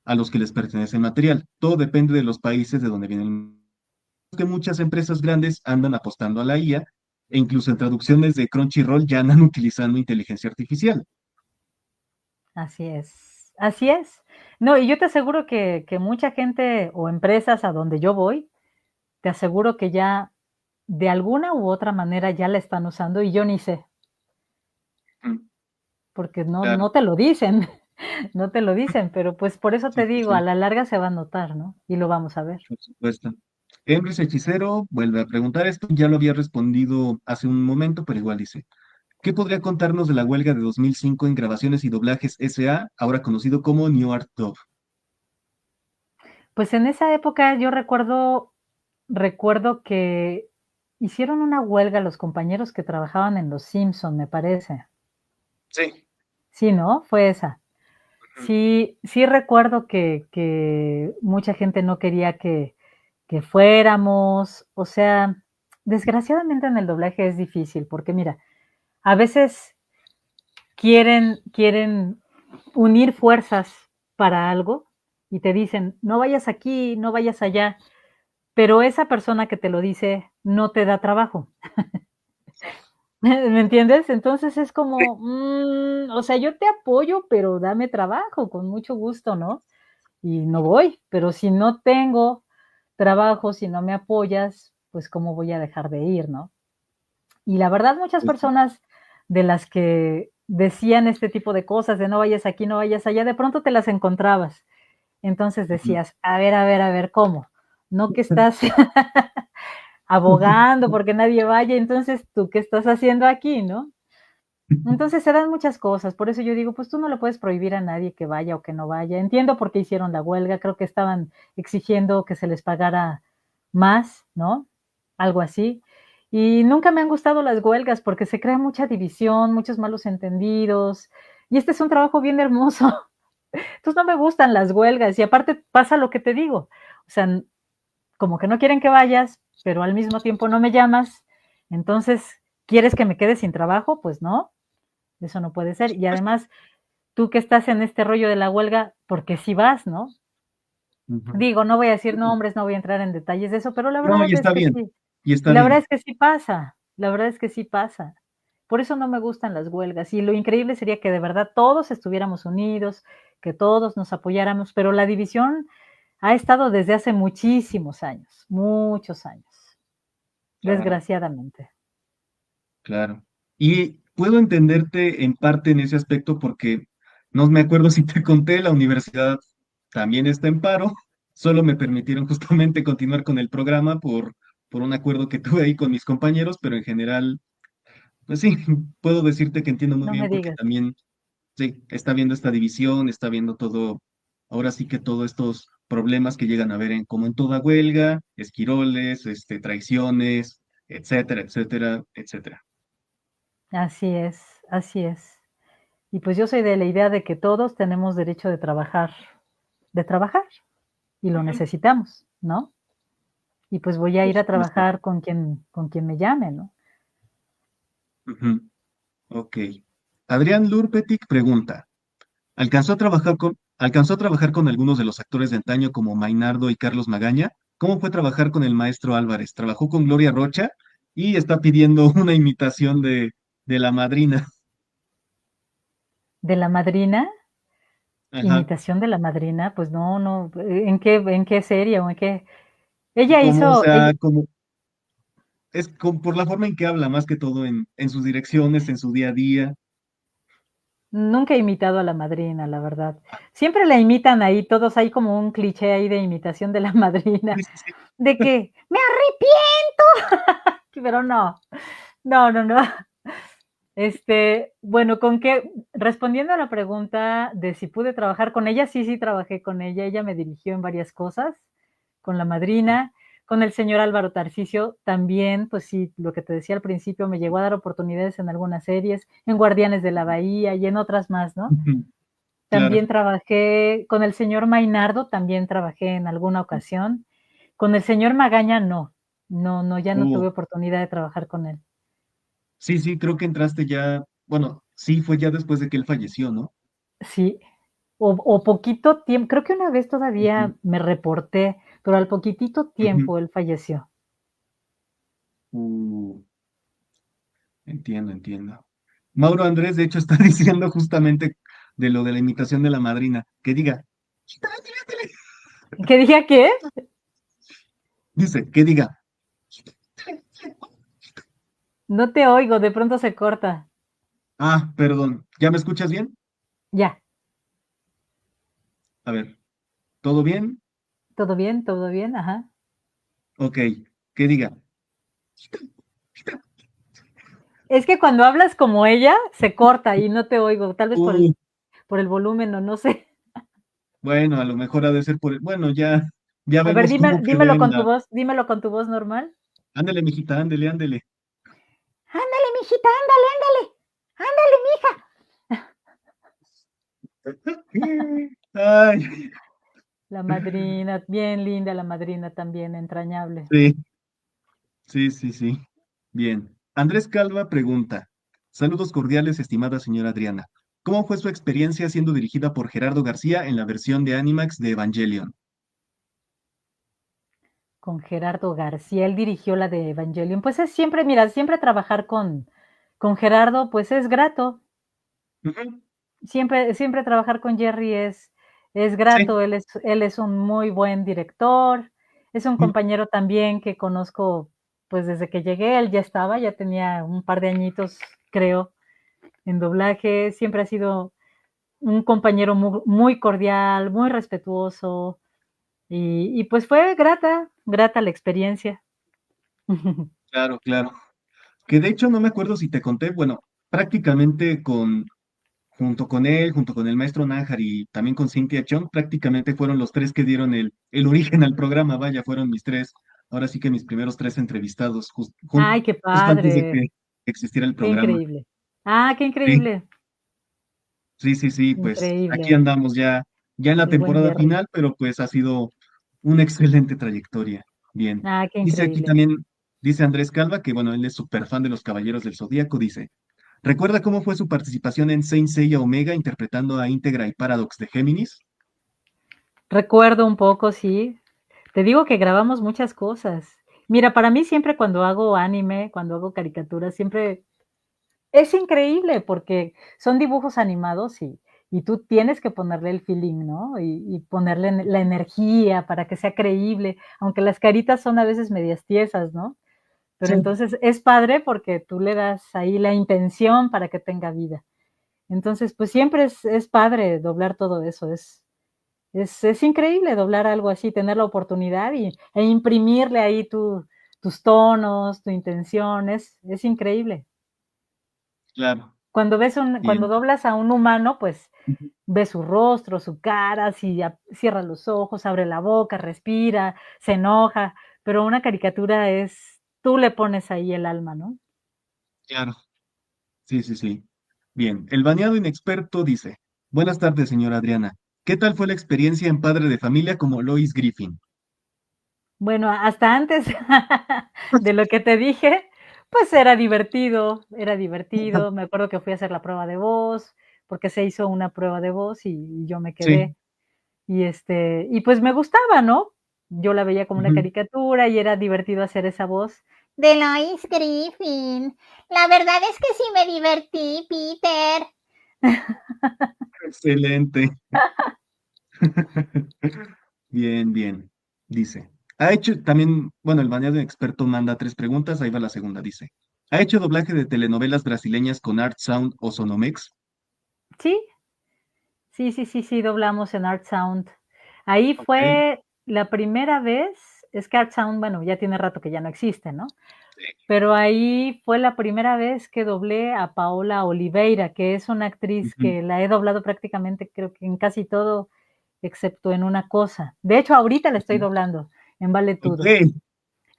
a los que les pertenece el material. Todo depende de los países de donde vienen. Que muchas empresas grandes andan apostando a la IA e incluso en traducciones de Crunchyroll ya andan utilizando inteligencia artificial. así es, así es. No, y yo te aseguro que mucha gente o empresas a donde yo voy, te aseguro que ya de alguna u otra manera ya la están usando y yo ni sé, Mm, porque no claro, no te lo dicen, no te lo dicen, pero, pues, por eso sí, te sí, digo, a sí, la larga se va a notar, ¿no? Y lo vamos a ver. por supuesto. Embris Hechicero vuelve a preguntar esto, ya lo había respondido hace un momento, pero igual dice, ¿qué podría contarnos de la huelga de 2005 en Grabaciones y Doblajes S.A., ahora conocido como New Art Dub? Pues, en esa época yo recuerdo que hicieron una huelga los compañeros que trabajaban en Los Simpson, me parece. Sí. Sí, ¿no? Fue esa. Ujú. Sí, sí recuerdo que mucha gente no quería que fuéramos, o sea, desgraciadamente en el doblaje es difícil, porque mira, a veces quieren unir fuerzas para algo y te dicen: "No vayas aquí, no vayas allá", pero esa persona que te lo dice no te da trabajo, ¿me entiendes? Entonces es Sí. como, o sea, yo te apoyo, pero dame trabajo, con mucho gusto, ¿no? Y no voy, pero si no tengo trabajo, si no me apoyas, pues, ¿cómo voy a dejar de ir, no? Y la verdad, muchas Pues, personas de las que decían este tipo de cosas, de no vayas aquí, no vayas allá, de pronto te las encontrabas. Entonces ujú. decías, a ver, ¿cómo? No que estás abogando porque nadie vaya, entonces, ¿tú qué estás haciendo aquí, no? Entonces se dan muchas cosas, por eso yo digo, pues tú no le puedes prohibir a nadie que vaya o que no vaya. Entiendo por qué hicieron la huelga, creo que estaban exigiendo que se les pagara más, ¿no? Algo así. Y nunca me han gustado las huelgas porque se crea mucha división, muchos malos entendidos. Y este es un trabajo bien hermoso. Entonces no me gustan las huelgas y aparte pasa lo que te digo. O sea, como que no quieren que vayas, pero al mismo tiempo no me llamas. Entonces, ¿quieres que me quede sin trabajo? Pues no, eso no puede ser. Y Pues, además, tú que estás en este rollo de la huelga, porque si vas, ¿no? ujú. Digo, no voy a decir nombres, no voy a entrar en detalles de eso, pero la No, verdad es que sí. y Y está la verdad bien. es que sí pasa, la verdad es que sí pasa. Por eso no me gustan las huelgas. Y lo increíble sería que de verdad todos estuviéramos unidos, que todos nos apoyáramos, pero la división ha estado desde hace muchos años, Claro, desgraciadamente. claro. Y puedo entenderte en parte en ese aspecto porque no me acuerdo si te conté, la universidad también está en paro. Solo me permitieron justamente continuar con el programa por un acuerdo que tuve ahí con mis compañeros, pero en general, pues sí, puedo decirte que entiendo muy No me bien porque digas. también, sí, está viendo esta división, está viendo todo, ahora sí que todos estos problemas que llegan a ver en, como en toda huelga, esquiroles, traiciones, etcétera, etcétera, etcétera. Así es, así es. Y pues yo soy de la idea de que todos tenemos derecho de trabajar, y lo Ujú, necesitamos, ¿no? Y pues voy a por ir a supuesto. trabajar con quien me llame, ¿no? Ujú, ok. Adrián Lurpetic pregunta, ¿alcanzó a trabajar con Alcanzó a trabajar con algunos de los actores de antaño como Mainardo y Carlos Magaña. ¿Cómo fue trabajar con el maestro Álvarez? Trabajó con Gloria Rocha y está pidiendo una imitación de la madrina. ¿De la madrina? Ajá. ¿Imitación de la madrina? Pues no, no, ¿en qué serie o en qué? Ella Como, o hizo, sea, como, es como por la forma en que habla, más que todo en sus direcciones, en su día a día. nunca he imitado a la madrina, la verdad. Siempre la imitan ahí, todos hay como un cliché ahí de imitación de la madrina, Sí, sí, sí. de que me arrepiento, pero no, no, no, no. Bueno, respondiendo a la pregunta de si pude trabajar con ella, sí, sí trabajé con ella. Ella me dirigió en varias cosas, con la madrina, con el señor Álvaro Tarcisio también, pues sí, lo que te decía al principio, me llegó a dar oportunidades en algunas series, en Guardianes de la Bahía y en otras más, ¿no? Ujú. Claro. También trabajé con el señor Mainardo, también trabajé en alguna ocasión. Con el señor Magaña no, no, no, ya no Uh, tuve oportunidad de trabajar con él. sí, sí, creo que entraste ya, bueno, sí, fue ya después de que él falleció, ¿no? Sí, o poquito tiempo, creo que una vez Ujú, todavía me reporté, pero al poquitito ujú. tiempo él falleció. Uh, entiendo, entiendo. Mauro Andrés, de hecho, está diciendo justamente de lo de la imitación de la madrina, que diga, ¿Qué dije qué? dice, que diga. No te oigo, de pronto se corta. Ah, perdón, ¿ya me escuchas bien? Ya, A ver, ¿todo bien? ¿todo bien? ¿Todo bien? Ajá. Ok, que diga. Es que cuando hablas como ella, se corta y no te oigo, tal vez por Uh, el volumen o no sé. bueno, a lo mejor ha de ser por, bueno, ya A ver, vemos cómo quedó en la. dímelo con tu voz normal. Ándele, mijita, ándele, ándele. Ándale, mijita, ándale, ándale, ándale, mija. Ay, La madrina, bien linda la madrina también, entrañable. sí, sí, sí, sí. Bien. Andrés Calva pregunta: Saludos cordiales, estimada señora Adriana. ¿Cómo fue su experiencia siendo dirigida por Gerardo García en la versión de Animax de Evangelion? Con Gerardo García, él dirigió la de Evangelion. Pues es siempre, mira, siempre trabajar con Gerardo, pues es grato. Ujú. Siempre, siempre trabajar con Jerry es Sí. grato. Él es un muy buen director. Es un Ujú. compañero también que conozco, pues desde que llegué, él ya estaba, ya tenía un par de añitos, creo, en doblaje. Siempre ha sido un compañero muy, muy cordial, muy respetuoso. Y pues fue grata, grata la experiencia. Claro, claro. Que de hecho no me acuerdo si te conté, bueno, prácticamente junto con él, junto con el maestro Nájar y también con Cynthia Chong, prácticamente fueron los tres que dieron el origen al programa, vaya, fueron mis tres, ahora sí que mis primeros tres entrevistados, Ay, qué justo antes de padre, que existiera el qué programa. increíble. Ah, qué Sí, increíble, sí, sí, sí, pues aquí increíble, andamos ya en la el buen temporada Jerry. final, pero pues ha sido una excelente trayectoria. Bien. Ah, qué Dice aquí increíble. también, dice Andrés Calva, que bueno, él es súper fan de los Caballeros del Zodíaco, dice. ¿Recuerda cómo fue su participación en Saint Seiya Omega interpretando a Integra y Paradox de Géminis? Recuerdo un poco, sí. Te digo que grabamos muchas cosas. Mira, para mí siempre cuando hago anime, cuando hago caricaturas, siempre es increíble porque son dibujos animados y tú tienes que ponerle el feeling, ¿no? Y ponerle la energía para que sea creíble, aunque las caritas son a veces medias tiesas, ¿no? Pero Sí, entonces es padre porque tú le das ahí la intención para que tenga vida. Entonces, pues siempre es padre doblar todo eso, es increíble doblar algo así, tener la oportunidad e imprimirle ahí tus tonos, tu intención, es increíble. claro. Cuando Bien. doblas a un humano, pues Ujú. ves su rostro, su cara, si cierra los ojos, abre la boca, respira, se enoja, pero una caricatura tú le pones ahí el alma, ¿no? Claro. Sí, sí, sí. Bien. El baneado inexperto dice: Buenas tardes, señora Adriana. ¿Qué tal fue la experiencia en Padre de Familia como Lois Griffin? Bueno, hasta antes de lo que te dije, pues era divertido. Me acuerdo que fui a hacer la prueba de voz, porque se hizo una prueba de voz y yo me Sí. quedé. y pues me gustaba, ¿no? Yo la veía como una Ujú. caricatura y era divertido hacer esa voz. De Lois Griffin. La verdad es que sí me divertí, Peter. Excelente. Bien, bien. Dice, ha hecho también, bueno, el baneado experto manda 3 preguntas, ahí va la segunda, dice. ¿Ha hecho doblaje de telenovelas brasileñas con Art Sound o Sonomex? Sí, sí, doblamos en Art Sound. Ahí Ok. fue la primera vez, es que Art Sound, bueno, ya tiene rato que ya no existe, ¿no? Sí. Pero ahí fue la primera vez que doblé a Paola Oliveira, que es una actriz Ujú. que la he doblado prácticamente, creo que en casi todo, excepto en una cosa. De hecho, ahorita la estoy Ujú. doblando en Vale Ok. Tudo.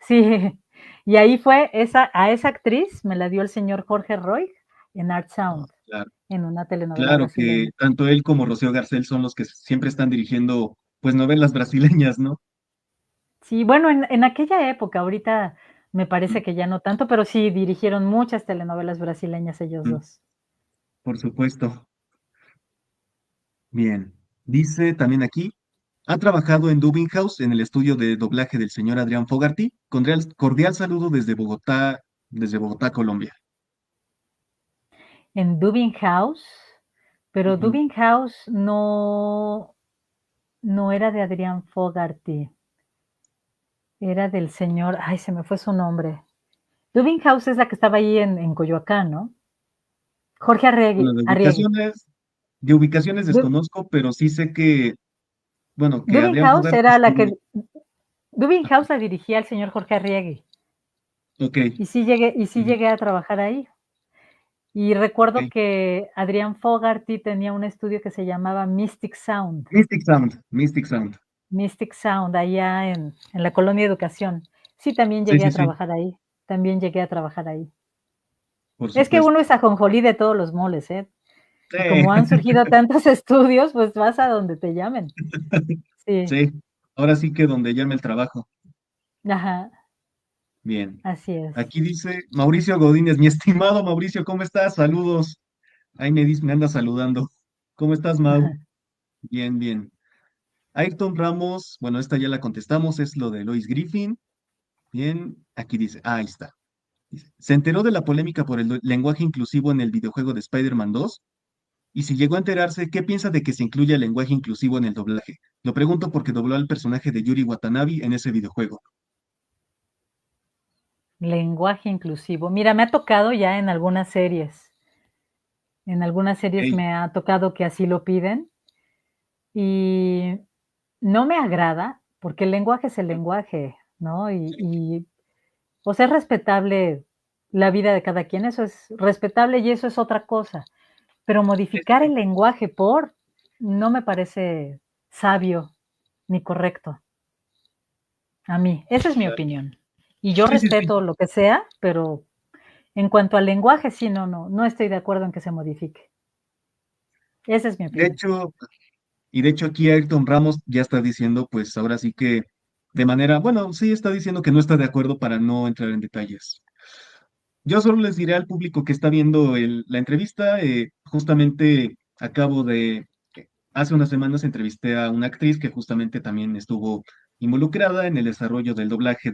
Sí, y ahí fue a esa actriz me la dio el señor Jorge Roy en Art Ah, Sound, claro, en una telenovela claro brasileña. que tanto él como Rocío Garcel son los que siempre están dirigiendo, pues, novelas brasileñas, ¿no? Sí, bueno, en aquella época, ahorita me Mm, parece que ya no tanto, pero sí dirigieron muchas telenovelas brasileñas ellos mm, dos. por supuesto. Bien. Dice también aquí, ha trabajado en Dubbing House, en el estudio de doblaje del señor Adrián Fogarty. Cordial saludo desde Bogotá, Colombia. En Dubin House, pero Ujú. Dubin House no era de Adrián Fogarty, era del señor, ay, se me fue su nombre. Dubin House es la que estaba ahí en Coyoacán, ¿no? Jorge Bueno, Arriegui. de ubicaciones Du- desconozco, pero sí sé que, bueno, que Dubin Adrián House Fogarty era la estuvo. que, Dubin House la dirigía el señor Jorge Arriegui. Ok, Y sí ujú, llegué a trabajar ahí. Y recuerdo ok. que Adrián Fogarty tenía un estudio que se llamaba Mystic Sound. Mystic Sound, Mystic Sound. Mystic Sound, allá en la Colonia Educación. Sí, también Sí, llegué sí, a sí, trabajar ahí, también llegué a trabajar ahí. por Es que supuesto. uno es ajonjolí de todos los moles, ¿eh? Y Sí, como han surgido tantos estudios, pues vas a donde te llamen. Sí, sí. Ahora sí que donde llame el trabajo. ajá, Bien. así es. Aquí dice Mauricio Godínez, mi estimado Mauricio, ¿cómo estás? Saludos. Ahí me dice, me anda saludando. ¿Cómo estás, Mau? Bien, bien. Ayrton Ramos, bueno, esta ya la contestamos, es lo de Lois Griffin. Bien, aquí dice, ahí está. Dice, ¿se enteró de la polémica por el lenguaje inclusivo en el videojuego de Spider-Man 2? Y si llegó a enterarse, ¿qué piensa de que se incluya el lenguaje inclusivo en el doblaje? Lo pregunto porque dobló al personaje de Yuri Watanabe en ese videojuego. Lenguaje inclusivo. Mira, me ha tocado ya en algunas series. En algunas series Ey, me ha tocado que así lo piden y no me agrada porque el lenguaje es el lenguaje, ¿no? O sea, es respetable la vida de cada quien, eso es respetable y eso es otra cosa. Pero modificar el lenguaje no me parece sabio ni correcto a mí. Esa es mi opinión. Y yo sí, sí, sí. respeto lo que sea, pero en cuanto al lenguaje, sí, no estoy de acuerdo en que se modifique. Esa es mi De opinión. hecho, y de hecho aquí Ayrton Ramos ya está diciendo, pues ahora sí que de manera, bueno, sí está diciendo que no está de acuerdo para no entrar en detalles. Yo solo les diré al público que está viendo la entrevista, justamente acabo de, hace unas semanas entrevisté a una actriz que justamente también estuvo involucrada en el desarrollo del doblaje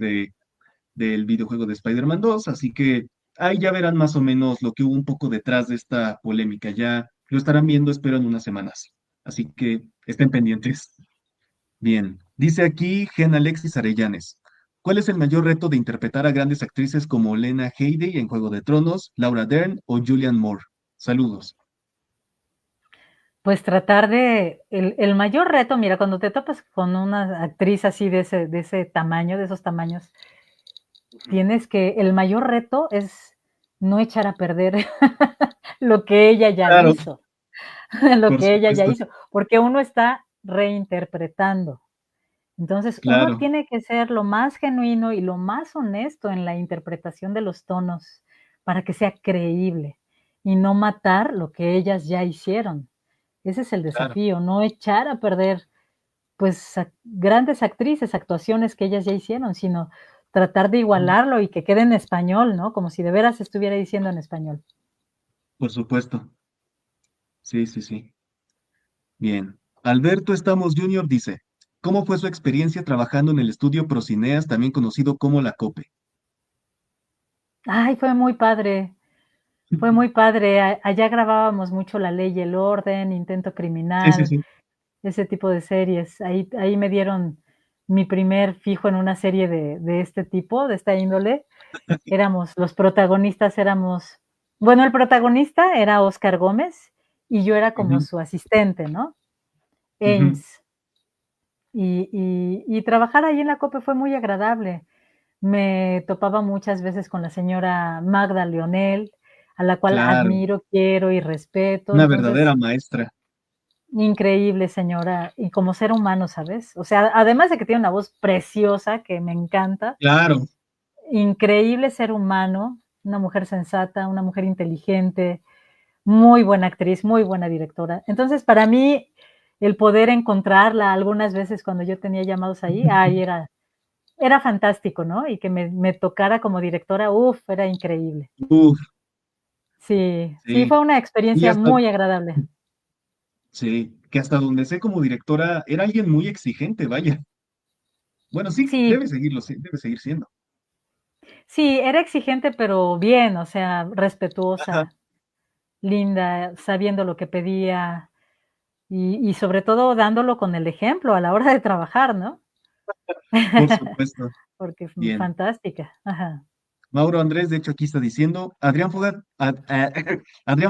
del videojuego de Spider-Man 2, así que ahí ya verán más o menos lo que hubo un poco detrás de esta polémica. Ya lo estarán viendo, espero, en unas semanas. Así que estén pendientes. Bien, dice aquí Gen Alexis Arellanes. ¿Cuál es el mayor reto de interpretar a grandes actrices como Lena Headey en Juego de Tronos, Laura Dern o Julianne Moore? Saludos. Pues tratar el mayor reto, mira, cuando te topas con una actriz así de ese tamaño, de esos tamaños, el mayor reto es no echar a perder lo que ella ya Claro, hizo, lo por que ella ya supuesto, hizo, porque uno está reinterpretando. Entonces, uno claro. tiene que ser lo más genuino y lo más honesto en la interpretación de los tonos para que sea creíble y no matar lo que ellas ya hicieron. Ese es el Claro. desafío, no echar a perder, pues, grandes actrices, actuaciones que ellas ya hicieron, sino tratar de Ujú. igualarlo y que quede en español, ¿no? Como si de veras estuviera diciendo en español. Por supuesto. Sí, sí, sí. Bien. Alberto Estamos Jr. dice, ¿cómo fue su experiencia trabajando en el estudio Procineas, también conocido como La Cope? Ay, fue muy padre. Allá grabábamos mucho La Ley y el Orden, Intento Sí, sí, Criminal, sí. ese tipo de series. Ahí me dieron mi primer fijo en una serie de este tipo, de esta índole. Los protagonistas éramos, bueno, el protagonista era Oscar Gómez y yo era como Ujú, su asistente, ¿no? ujú, Ames. Y trabajar ahí en la COPE fue muy agradable. Me topaba muchas veces con la señora Magda Leonel, a la cual claro, admiro, quiero y respeto. una Entonces, verdadera maestra. increíble señora, y como ser humano, ¿sabes? O sea, además de que tiene una voz preciosa que me encanta, Claro, increíble ser humano, una mujer sensata, una mujer inteligente, muy buena actriz, muy buena directora. Entonces, para mí, el poder encontrarla algunas veces cuando yo tenía llamados ahí, ay, era fantástico, ¿no? Y que me tocara como directora, uf, era increíble. uf, Sí, sí, sí. fue una Y experiencia hasta, muy agradable. sí, que hasta donde sé como directora era alguien muy exigente, vaya. Bueno, sí, Sí, debe seguir siendo. sí, era exigente, pero bien, o sea, Ajá, respetuosa, linda, sabiendo lo que pedía y sobre todo dándolo con el ejemplo a la hora de trabajar, ¿no? por supuesto. Porque Bien. fantástica. Ajá. Mauro Andrés, de hecho, aquí está diciendo, Adrián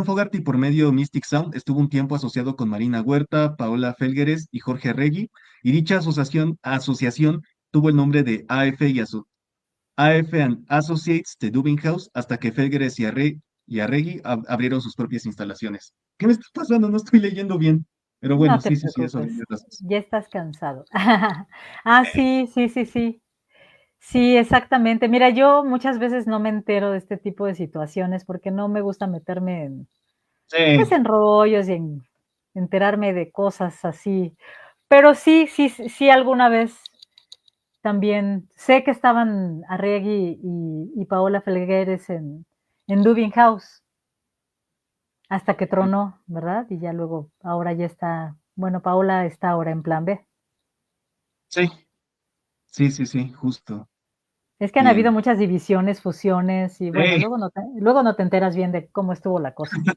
Fogarty por medio Mystic Sound estuvo un tiempo asociado con Marina Huerta, Paola Felgueres y Jorge Arregui, y dicha asociación tuvo el nombre de AF and Associates de Dubbing House hasta que Felgueres y Arregui abrieron sus propias instalaciones. ¿Qué me está pasando? No estoy leyendo bien. Pero bueno, No te sí, sí, sí, eso preocupes, viene atrás. ya estás cansado. Sí, sí, sí, sí. Sí, exactamente. Mira, yo muchas veces no me entero de este tipo de situaciones porque no me gusta meterme en, pues, Sí, en rollos y en enterarme de cosas así. Pero sí, sí, sí, alguna vez también sé que estaban Arregui y Paola Felgueres en Dubin House hasta que tronó, ¿verdad? Y ya luego, ahora ya está, bueno, Paola está ahora en Plan B. sí, sí, sí, sí, justo. Es que han habido Bien. muchas divisiones, fusiones y bueno, Sí, luego no te enteras bien de cómo estuvo la cosa.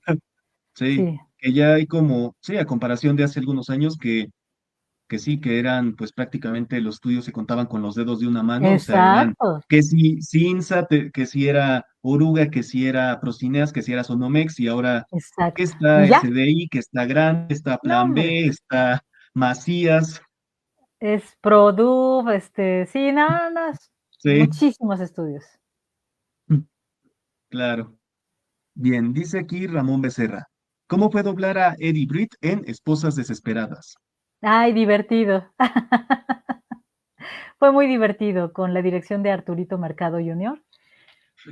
sí, Sí, que ya hay como, sí, a comparación de hace algunos años que sí, que eran pues prácticamente los estudios se contaban con los dedos de una mano, o sea, eran exacto, que si Cinza, que si era Oruga, que si era Procineas, que si era Sonomex, y ahora que exacto. está Y ya, SDI, que está Grande, está no, Plan hombre, B, está Macías, es Produv, sí, no, no, sí, muchísimos estudios. claro. Bien, dice aquí Ramón Becerra. ¿Cómo fue doblar a Eddie Britt en Esposas Desesperadas? Ay, divertido. Fue muy divertido con la dirección de Arturito Mercado Junior.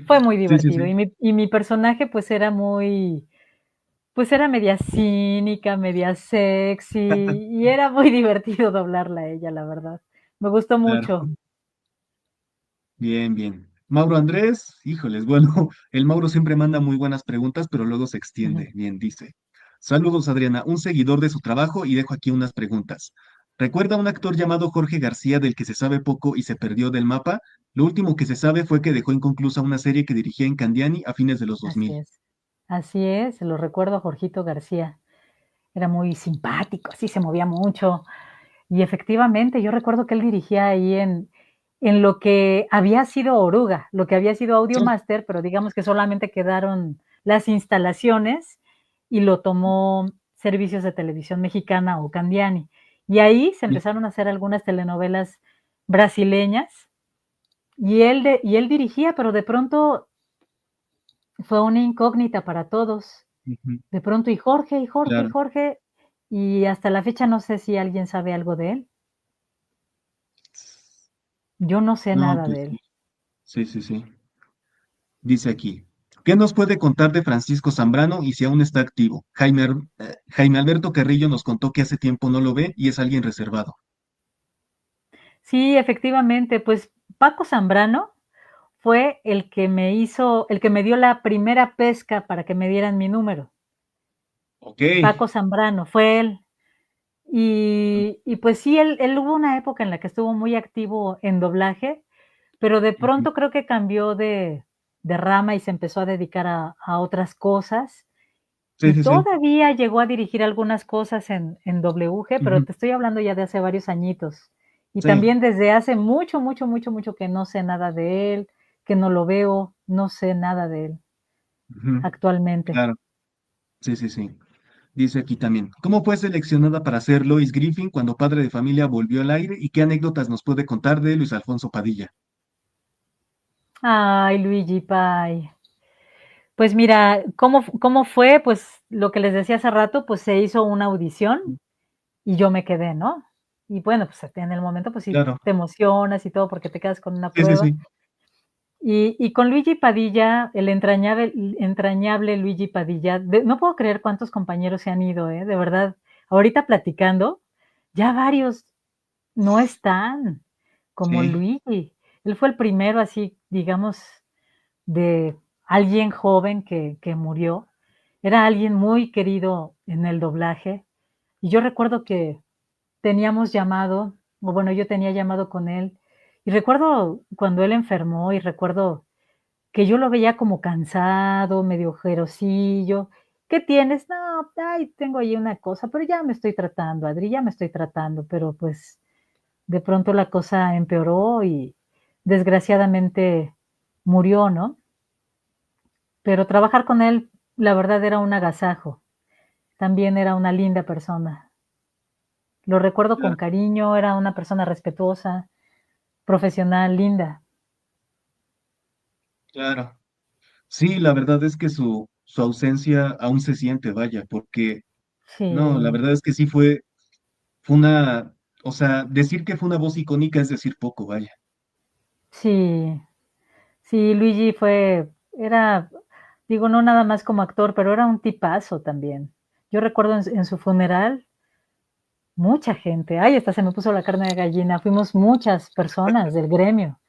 Fue muy Sí, sí, divertido. sí, Y mi personaje, pues, era media cínica, media sexy, y era muy divertido doblarla a ella, la verdad. Me gustó claro. mucho. Bien, bien. Mauro Andrés, híjoles, bueno, el Mauro siempre manda muy buenas preguntas, pero luego se Ujú. extiende. Bien, dice. Saludos, Adriana, un seguidor de su trabajo y dejo aquí unas preguntas. ¿Recuerda a un actor llamado Jorge García del que se sabe poco y se perdió del mapa? Lo último que se sabe fue que dejó inconclusa una serie que dirigía en Candiani a fines de los Así 2000. es. Así es, lo recuerdo a Jorgito García. Era muy simpático, así se movía mucho. Y efectivamente, yo recuerdo que él dirigía ahí en lo que había sido Oruga, lo que había sido Sí, Audiomaster, pero digamos que solamente quedaron las instalaciones y lo tomó Servicios de Televisión Mexicana o Candiani. Y ahí se sí, empezaron a hacer algunas telenovelas brasileñas y él dirigía, pero de pronto fue una incógnita para todos. ujú, De pronto, y Jorge, y Jorge, y claro. Jorge, y hasta la fecha no sé si alguien sabe algo de él. Yo no sé No, nada pues de sí, él. sí, sí, sí. Dice aquí, ¿qué nos puede contar de Francisco Zambrano y si aún está activo? Jaime Alberto Carrillo nos contó que hace tiempo no lo ve y es alguien reservado. Sí, efectivamente, pues Paco Zambrano fue el que me dio la primera pesca para que me dieran mi número. Ok, Paco Zambrano, fue él. Y pues sí, él hubo una época en la que estuvo muy activo en doblaje, pero de Ujú. pronto creo que cambió de rama y se empezó a dedicar a otras cosas. Sí, Y sí, sí. todavía llegó a dirigir algunas cosas en WG, pero Ujú. te estoy hablando ya de hace varios añitos. Y Sí. también desde hace mucho, mucho, mucho, mucho que no sé nada de él, que no lo veo, no sé nada de él Ujú. actualmente. Claro. Sí, sí, sí. Dice aquí también, ¿cómo fue seleccionada para ser Lois Griffin cuando Padre de Familia volvió al aire y qué anécdotas nos puede contar de Luis Alfonso Padilla? Ay, Luigi Pai. Pues mira, ¿cómo fue? Pues lo que les decía hace rato, pues se hizo una audición y yo me quedé, ¿no? Y bueno, pues en el momento, pues sí Claro. te emocionas y todo porque te quedas con una Sí, sí, prueba. sí. Y con Luigi Padilla, el entrañable Luigi Padilla, no puedo creer cuántos compañeros se han ido, ¿eh? De verdad, ahorita platicando, ya varios no están como Sí, Luigi. Él fue el primero así, digamos, de alguien joven que murió. Era alguien muy querido en el doblaje. Y yo recuerdo que teníamos llamado, o bueno, yo tenía llamado con él. Y recuerdo cuando él enfermó y recuerdo que yo lo veía como cansado, medio ojerosillo. ¿Qué tienes? No, ay, tengo ahí una cosa, pero ya me estoy tratando, Adri, ya me estoy tratando, pero pues de pronto la cosa empeoró y desgraciadamente murió, ¿no? Pero trabajar con él, la verdad, era un agasajo. También era una linda persona. Lo recuerdo con claro, cariño, era una persona respetuosa, profesional, linda. claro. Sí, la verdad es que su ausencia aún se siente, vaya, porque no, la Sí, verdad es que sí fue una, o sea, decir que fue una voz icónica es decir poco, vaya. sí, sí, Luigi era, digo, no nada más como actor, pero era un tipazo también. Yo recuerdo en su funeral, mucha gente, ay, hasta se me puso la carne de gallina, fuimos muchas personas del gremio,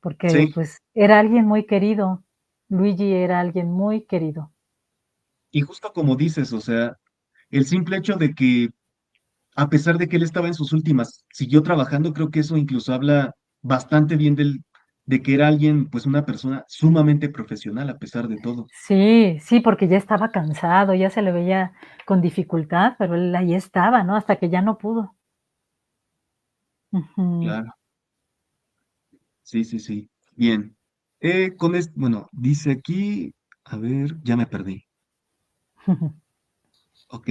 porque Sí, pues era alguien muy querido. Luigi era alguien muy querido. y justo como dices, o sea, el simple hecho de que a pesar de que él estaba en sus últimas, siguió trabajando, creo que eso incluso habla bastante bien de que era alguien, pues una persona sumamente profesional a pesar de todo. Sí, sí, porque ya estaba cansado, ya se le veía con dificultad, pero él ahí estaba, ¿no? Hasta que ya no pudo. Ujú. Claro, sí, sí, sí. Bien. Bueno, dice aquí, a ver, ya me perdí. Ok,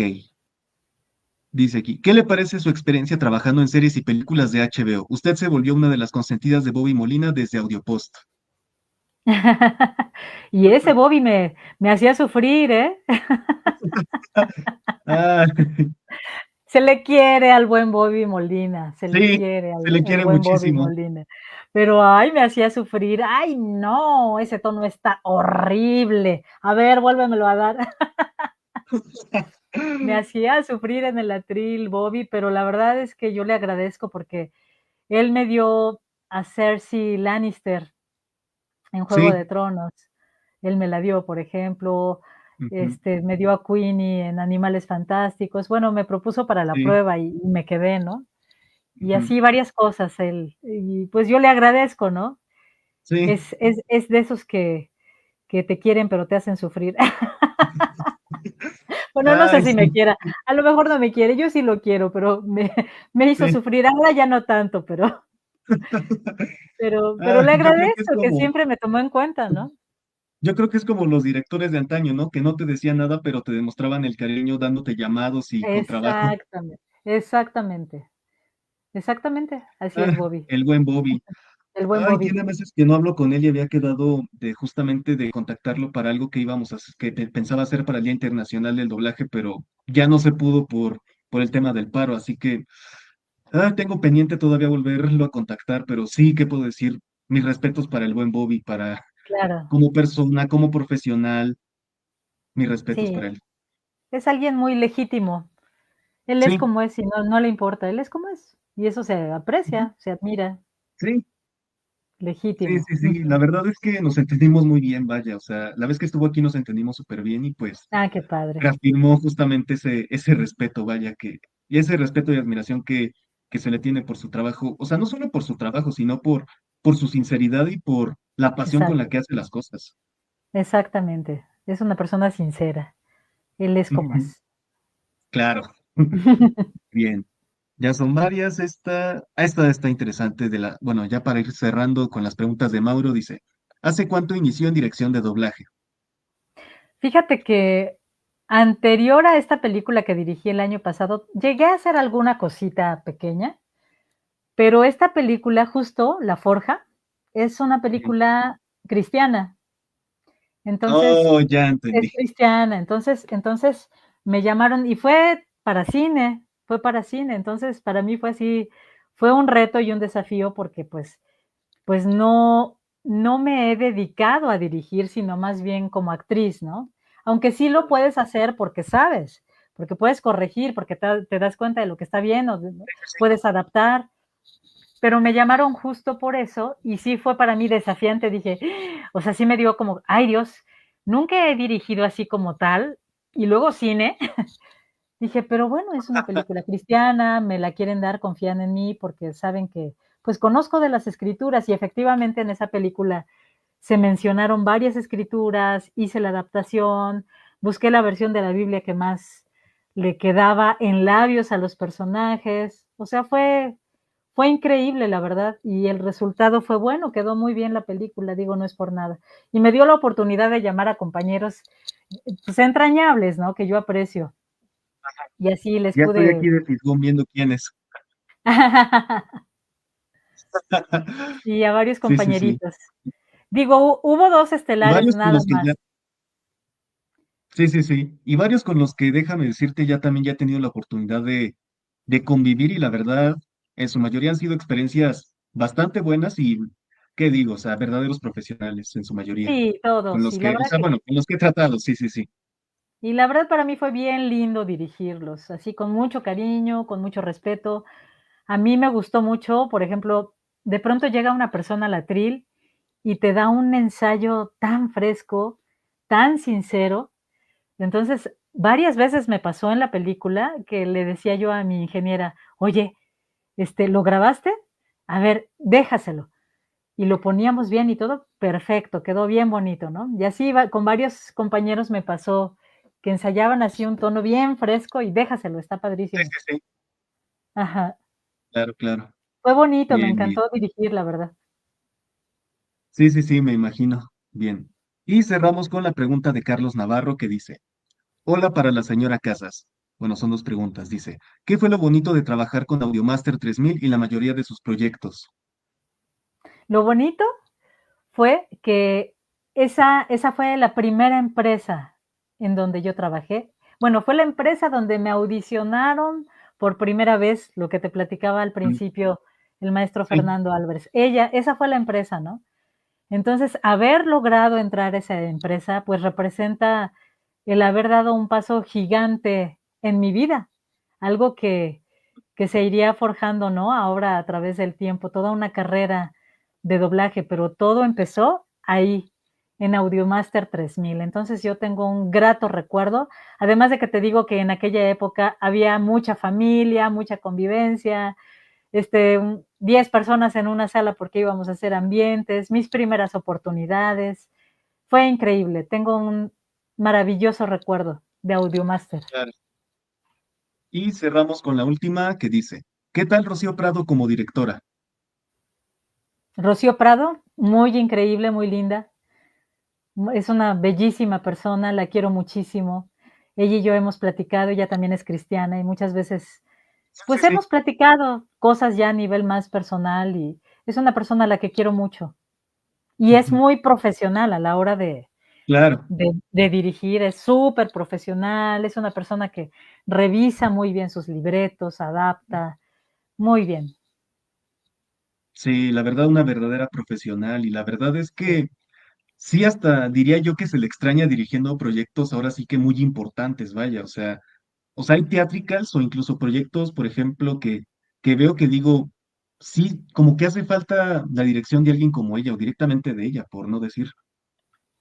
dice aquí, ¿qué le parece su experiencia trabajando en series y películas de HBO? Usted se volvió una de las consentidas de Bobby Molina desde Audiopost. Y ese Bobby me hacía sufrir, ¿eh? Ah, Se le quiere al buen Bobby Molina, se le sí, quiere se le al quiere buen Bobby muchísimo. Molina. Pero, ay, me hacía sufrir. Ay, no, ese tono está horrible. A ver, vuélvemelo a dar. Me hacía sufrir en el atril Bobby, pero la verdad es que yo le agradezco porque él me dio a Cersei Lannister en Juego Sí, de Tronos. Él me la dio, por ejemplo, ujú, me dio a Queenie en Animales Fantásticos. Bueno, me propuso para la sí, prueba y me quedé, ¿no? Y ujú, así varias cosas él. Y pues yo le agradezco, ¿no? sí. Es de esos que te quieren, pero te hacen sufrir. Bueno, no sé Ay, si me sí, quiera. A lo mejor no me quiere, yo sí lo quiero, pero me hizo sí. sufrir. Ahora ya no tanto, pero Ah, le yo creo que es agradezco que como, siempre me tomó en cuenta, ¿no? yo creo que es como los directores de antaño, ¿no? Que no te decían nada, pero te demostraban el cariño dándote llamados y con trabajo. Exactamente, exactamente, exactamente, así es Ah, Bobby, el buen Bobby. el buen Ay, Bobby. tiene meses que no hablo con él y había quedado de justamente de contactarlo para algo que íbamos a pensaba hacer para el Día Internacional del Doblaje, pero ya no se pudo por el tema del paro, así que tengo pendiente todavía volverlo a contactar, pero sí, ¿qué puedo decir? Mis respetos para el buen Bobby, para Claro, como persona, como profesional, mis respetos sí, para él. es alguien muy legítimo. Él es Sí, como es y no le importa, él es como es, y eso se ujú, aprecia, se admira, sí, sí, legítimo. sí, sí. La Ujú. verdad es que nos entendimos muy bien, vaya, o sea, la vez que estuvo aquí nos entendimos súper bien y pues Ah, qué padre. reafirmó justamente ese respeto, vaya, y ese respeto y admiración que se le tiene por su trabajo, o sea, no solo por su trabajo, sino por su sinceridad y por la pasión con la Exacto, que hace las cosas. exactamente. Es una persona sincera. Él es como Ujú, es. claro. Bien. Ya son varias. Esta está interesante bueno, ya para ir cerrando con las preguntas de Mauro, dice, ¿hace cuánto inició en dirección de doblaje? Fíjate que anterior a esta película que dirigí el año pasado, llegué a hacer alguna cosita pequeña, pero esta película justo, La Forja, es una Bien. película cristiana. Entonces, Oh, ya es entendí. cristiana. Entonces me llamaron y fue para cine. Entonces, para mí fue así, fue un reto y un desafío porque pues no me he dedicado a dirigir, sino más bien como actriz, ¿no? Aunque sí lo puedes hacer porque sabes, porque puedes corregir, porque te das cuenta de lo que está bien o puedes adaptar, pero me llamaron justo por eso y sí fue para mí desafiante, dije, o sea, sí me dio como, ay Dios, nunca he dirigido así como tal y luego cine. Dije, pero bueno, es una película cristiana, me la quieren dar, confían en mí porque saben que, pues conozco de las escrituras y efectivamente en esa película se mencionaron varias escrituras, hice la adaptación, busqué la versión de la Biblia que más le quedaba en labios a los personajes, o sea, fue increíble, la verdad, y el resultado fue bueno, quedó muy bien la película, digo, no es por nada. Y me dio la oportunidad de llamar a compañeros, pues entrañables, ¿no? Que yo aprecio. Y así les Ya estoy pude aquí de fisgón viendo quién es. y a varios Sí, sí, sí. compañeritos. Digo, hubo 2 Y estelares varios con nada los que ya, más. sí, sí, sí. Y varios con los que, déjame decirte, ya también ya he tenido la oportunidad de convivir y la verdad, en su mayoría han sido experiencias bastante buenas y, ¿qué digo? O sea, verdaderos profesionales en su mayoría. Sí, Con todos. los que, o sea, bueno, con los que he tratado, sí, sí, sí. Y la verdad para mí fue bien lindo dirigirlos, así con mucho cariño, con mucho respeto. A mí me gustó mucho, por ejemplo, de pronto llega una persona al atril y te da un ensayo tan fresco, tan sincero. Entonces, varias veces me pasó en la película que le decía yo a mi ingeniera: "Oye, ¿lo grabaste? A ver, déjaselo". Y lo poníamos bien y todo, perfecto, quedó bien bonito, ¿no? Y así va con varios compañeros me pasó que ensayaban así un tono bien fresco y déjaselo, está Sí, padrísimo. sí, sí. Ajá. Claro, claro. Fue bonito, me Bien, bien. encantó dirigir, la verdad. Sí, sí, sí, me imagino. Bien. Y cerramos con la pregunta de Carlos Navarro que dice, hola para la señora Casas. Bueno, son dos preguntas. Dice, ¿qué fue lo bonito de trabajar con Audiomaster 3000 y la mayoría de sus proyectos? Lo bonito fue que esa fue la primera empresa en donde yo trabajé. Bueno, fue la empresa donde me audicionaron por primera vez, lo que te platicaba al Mm, principio el maestro sí, Fernando Álvarez. Esa fue la empresa, ¿no? Entonces, haber logrado entrar a esa empresa, pues representa el haber dado un paso gigante en mi vida, algo que se iría forjando, ¿no? Ahora a través del tiempo, toda una carrera de doblaje, pero todo empezó ahí, en Audiomaster 3000. Entonces, yo tengo un grato recuerdo, además de que te digo que en aquella época había mucha familia, mucha convivencia, 10 personas en una sala porque íbamos a hacer ambientes, mis primeras oportunidades. Fue increíble, tengo un maravilloso recuerdo de Audiomaster. claro. Y cerramos con la última que dice, ¿qué tal Rocío Prado como directora? Rocío Prado, muy increíble, muy linda. Es una bellísima persona, la quiero muchísimo. Ella y yo hemos platicado, ella también es cristiana y muchas veces, Sí, pues sí, sí. hemos platicado cosas ya a nivel más personal y es una persona a la que quiero mucho. Y es Ujú, muy profesional a la hora claro. de dirigir, es súper profesional, es una persona que revisa muy bien sus libretos, adapta, muy bien. Sí, la verdad, una verdadera profesional. Y la verdad es Sí, que sí, hasta diría yo que se le extraña dirigiendo proyectos ahora sí que muy importantes, vaya. O sea, hay theatricals o incluso proyectos, por ejemplo, que veo que digo, sí, como que hace falta la dirección de alguien como ella o directamente de ella, por no decir.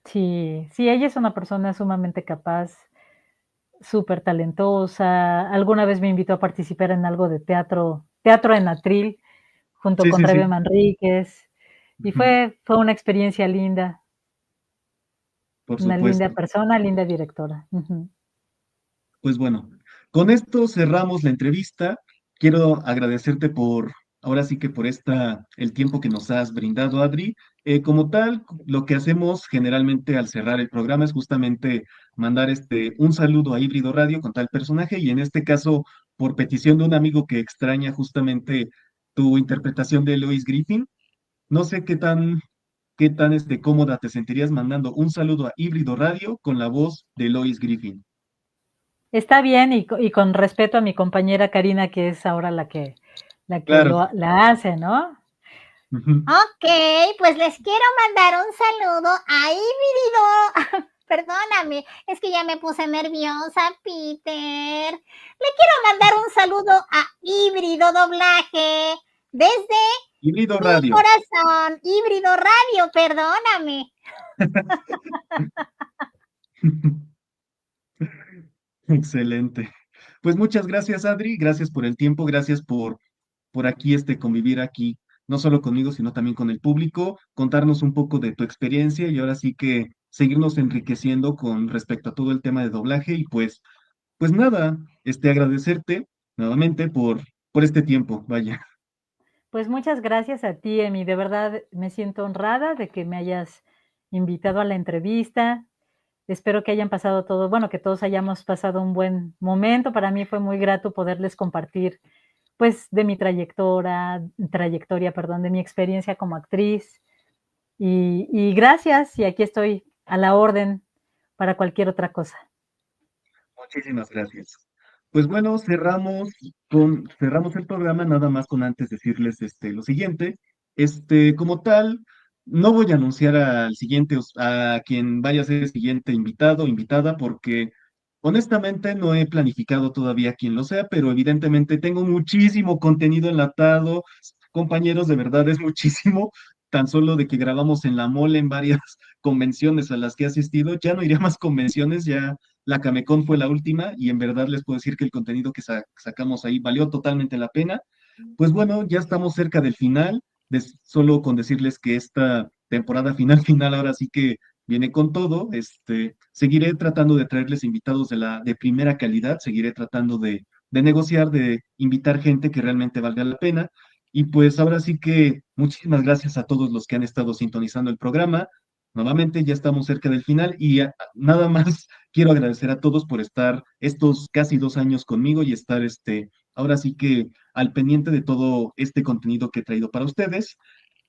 sí, sí, ella es una persona sumamente capaz, súper talentosa. Alguna vez me invitó a participar en algo de teatro en atril, junto Sí, con sí, Rebe sí. Manríquez, y Ujú. fue una experiencia linda, Por una linda supuesto. persona, linda directora. Ujú. Pues bueno, con esto cerramos la entrevista. Quiero agradecerte por, ahora sí que por el tiempo que nos has brindado, Adri. Como tal, lo que hacemos generalmente al cerrar el programa es justamente mandar un saludo a Híbrido Radio con tal personaje y en este caso, por petición de un amigo que extraña justamente tu interpretación de Lois Griffin, no sé qué tan cómoda te sentirías mandando un saludo a Híbrido Radio con la voz de Lois Griffin. Está bien, y con respeto a mi compañera Karina, que es ahora la que Claro. la hace, ¿no? Ujú. Ok, pues les quiero mandar un saludo a Híbrido. Perdóname, es que ya me puse nerviosa, Peter. Le quiero mandar un saludo a Híbrido Doblaje desde Híbrido mi Radio. corazón. Híbrido Radio, perdóname. Excelente. Pues muchas gracias, Adri. Gracias por el tiempo. Gracias por aquí convivir aquí, no solo conmigo, sino también con el público, contarnos un poco de tu experiencia y ahora sí que seguirnos enriqueciendo con respecto a todo el tema de doblaje. Y pues nada, agradecerte nuevamente por este tiempo. Vaya. Pues muchas gracias a ti, Emi. De verdad me siento honrada de que me hayas invitado a la entrevista. Espero que hayan pasado todo, bueno, que todos hayamos pasado un buen momento. Para mí fue muy grato poderles compartir, pues, de mi trayectoria, perdón, de mi experiencia como actriz. Y gracias, y aquí estoy a la orden para cualquier otra cosa. Muchísimas gracias. Pues bueno, cerramos el programa nada más con antes decirles lo siguiente. Como tal, no voy a anunciar a quien vaya a ser el siguiente invitado o invitada, porque honestamente no he planificado todavía quién lo sea, pero evidentemente tengo muchísimo contenido enlatado. Compañeros, de verdad es muchísimo. Tan solo de que grabamos en la mole en varias convenciones a las que he asistido, ya no iré a más convenciones, ya la Camecon fue la última y en verdad les puedo decir que el contenido que sacamos ahí valió totalmente la pena. Pues bueno, ya estamos cerca del final, solo con decirles que esta temporada final, ahora sí que viene con todo. Seguiré tratando de traerles invitados de primera calidad, seguiré tratando de negociar, de invitar gente que realmente valga la pena. Y pues ahora sí que muchísimas gracias a todos los que han estado sintonizando el programa. Nuevamente ya estamos cerca del final y nada más quiero agradecer a todos por estar estos casi 2 años conmigo y estar ahora sí que al pendiente de todo este contenido que he traído para ustedes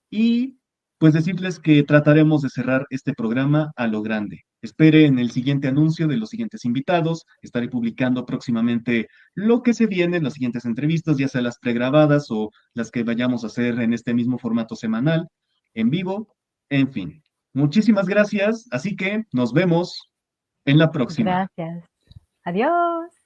y pues decirles que trataremos de cerrar este programa a lo grande. Esperen el siguiente anuncio de los siguientes invitados. Estaré publicando próximamente lo que se viene en las siguientes entrevistas, ya sea las pregrabadas o las que vayamos a hacer en este mismo formato semanal, en vivo, en fin. Muchísimas gracias, así que nos vemos en la próxima. Gracias. Adiós.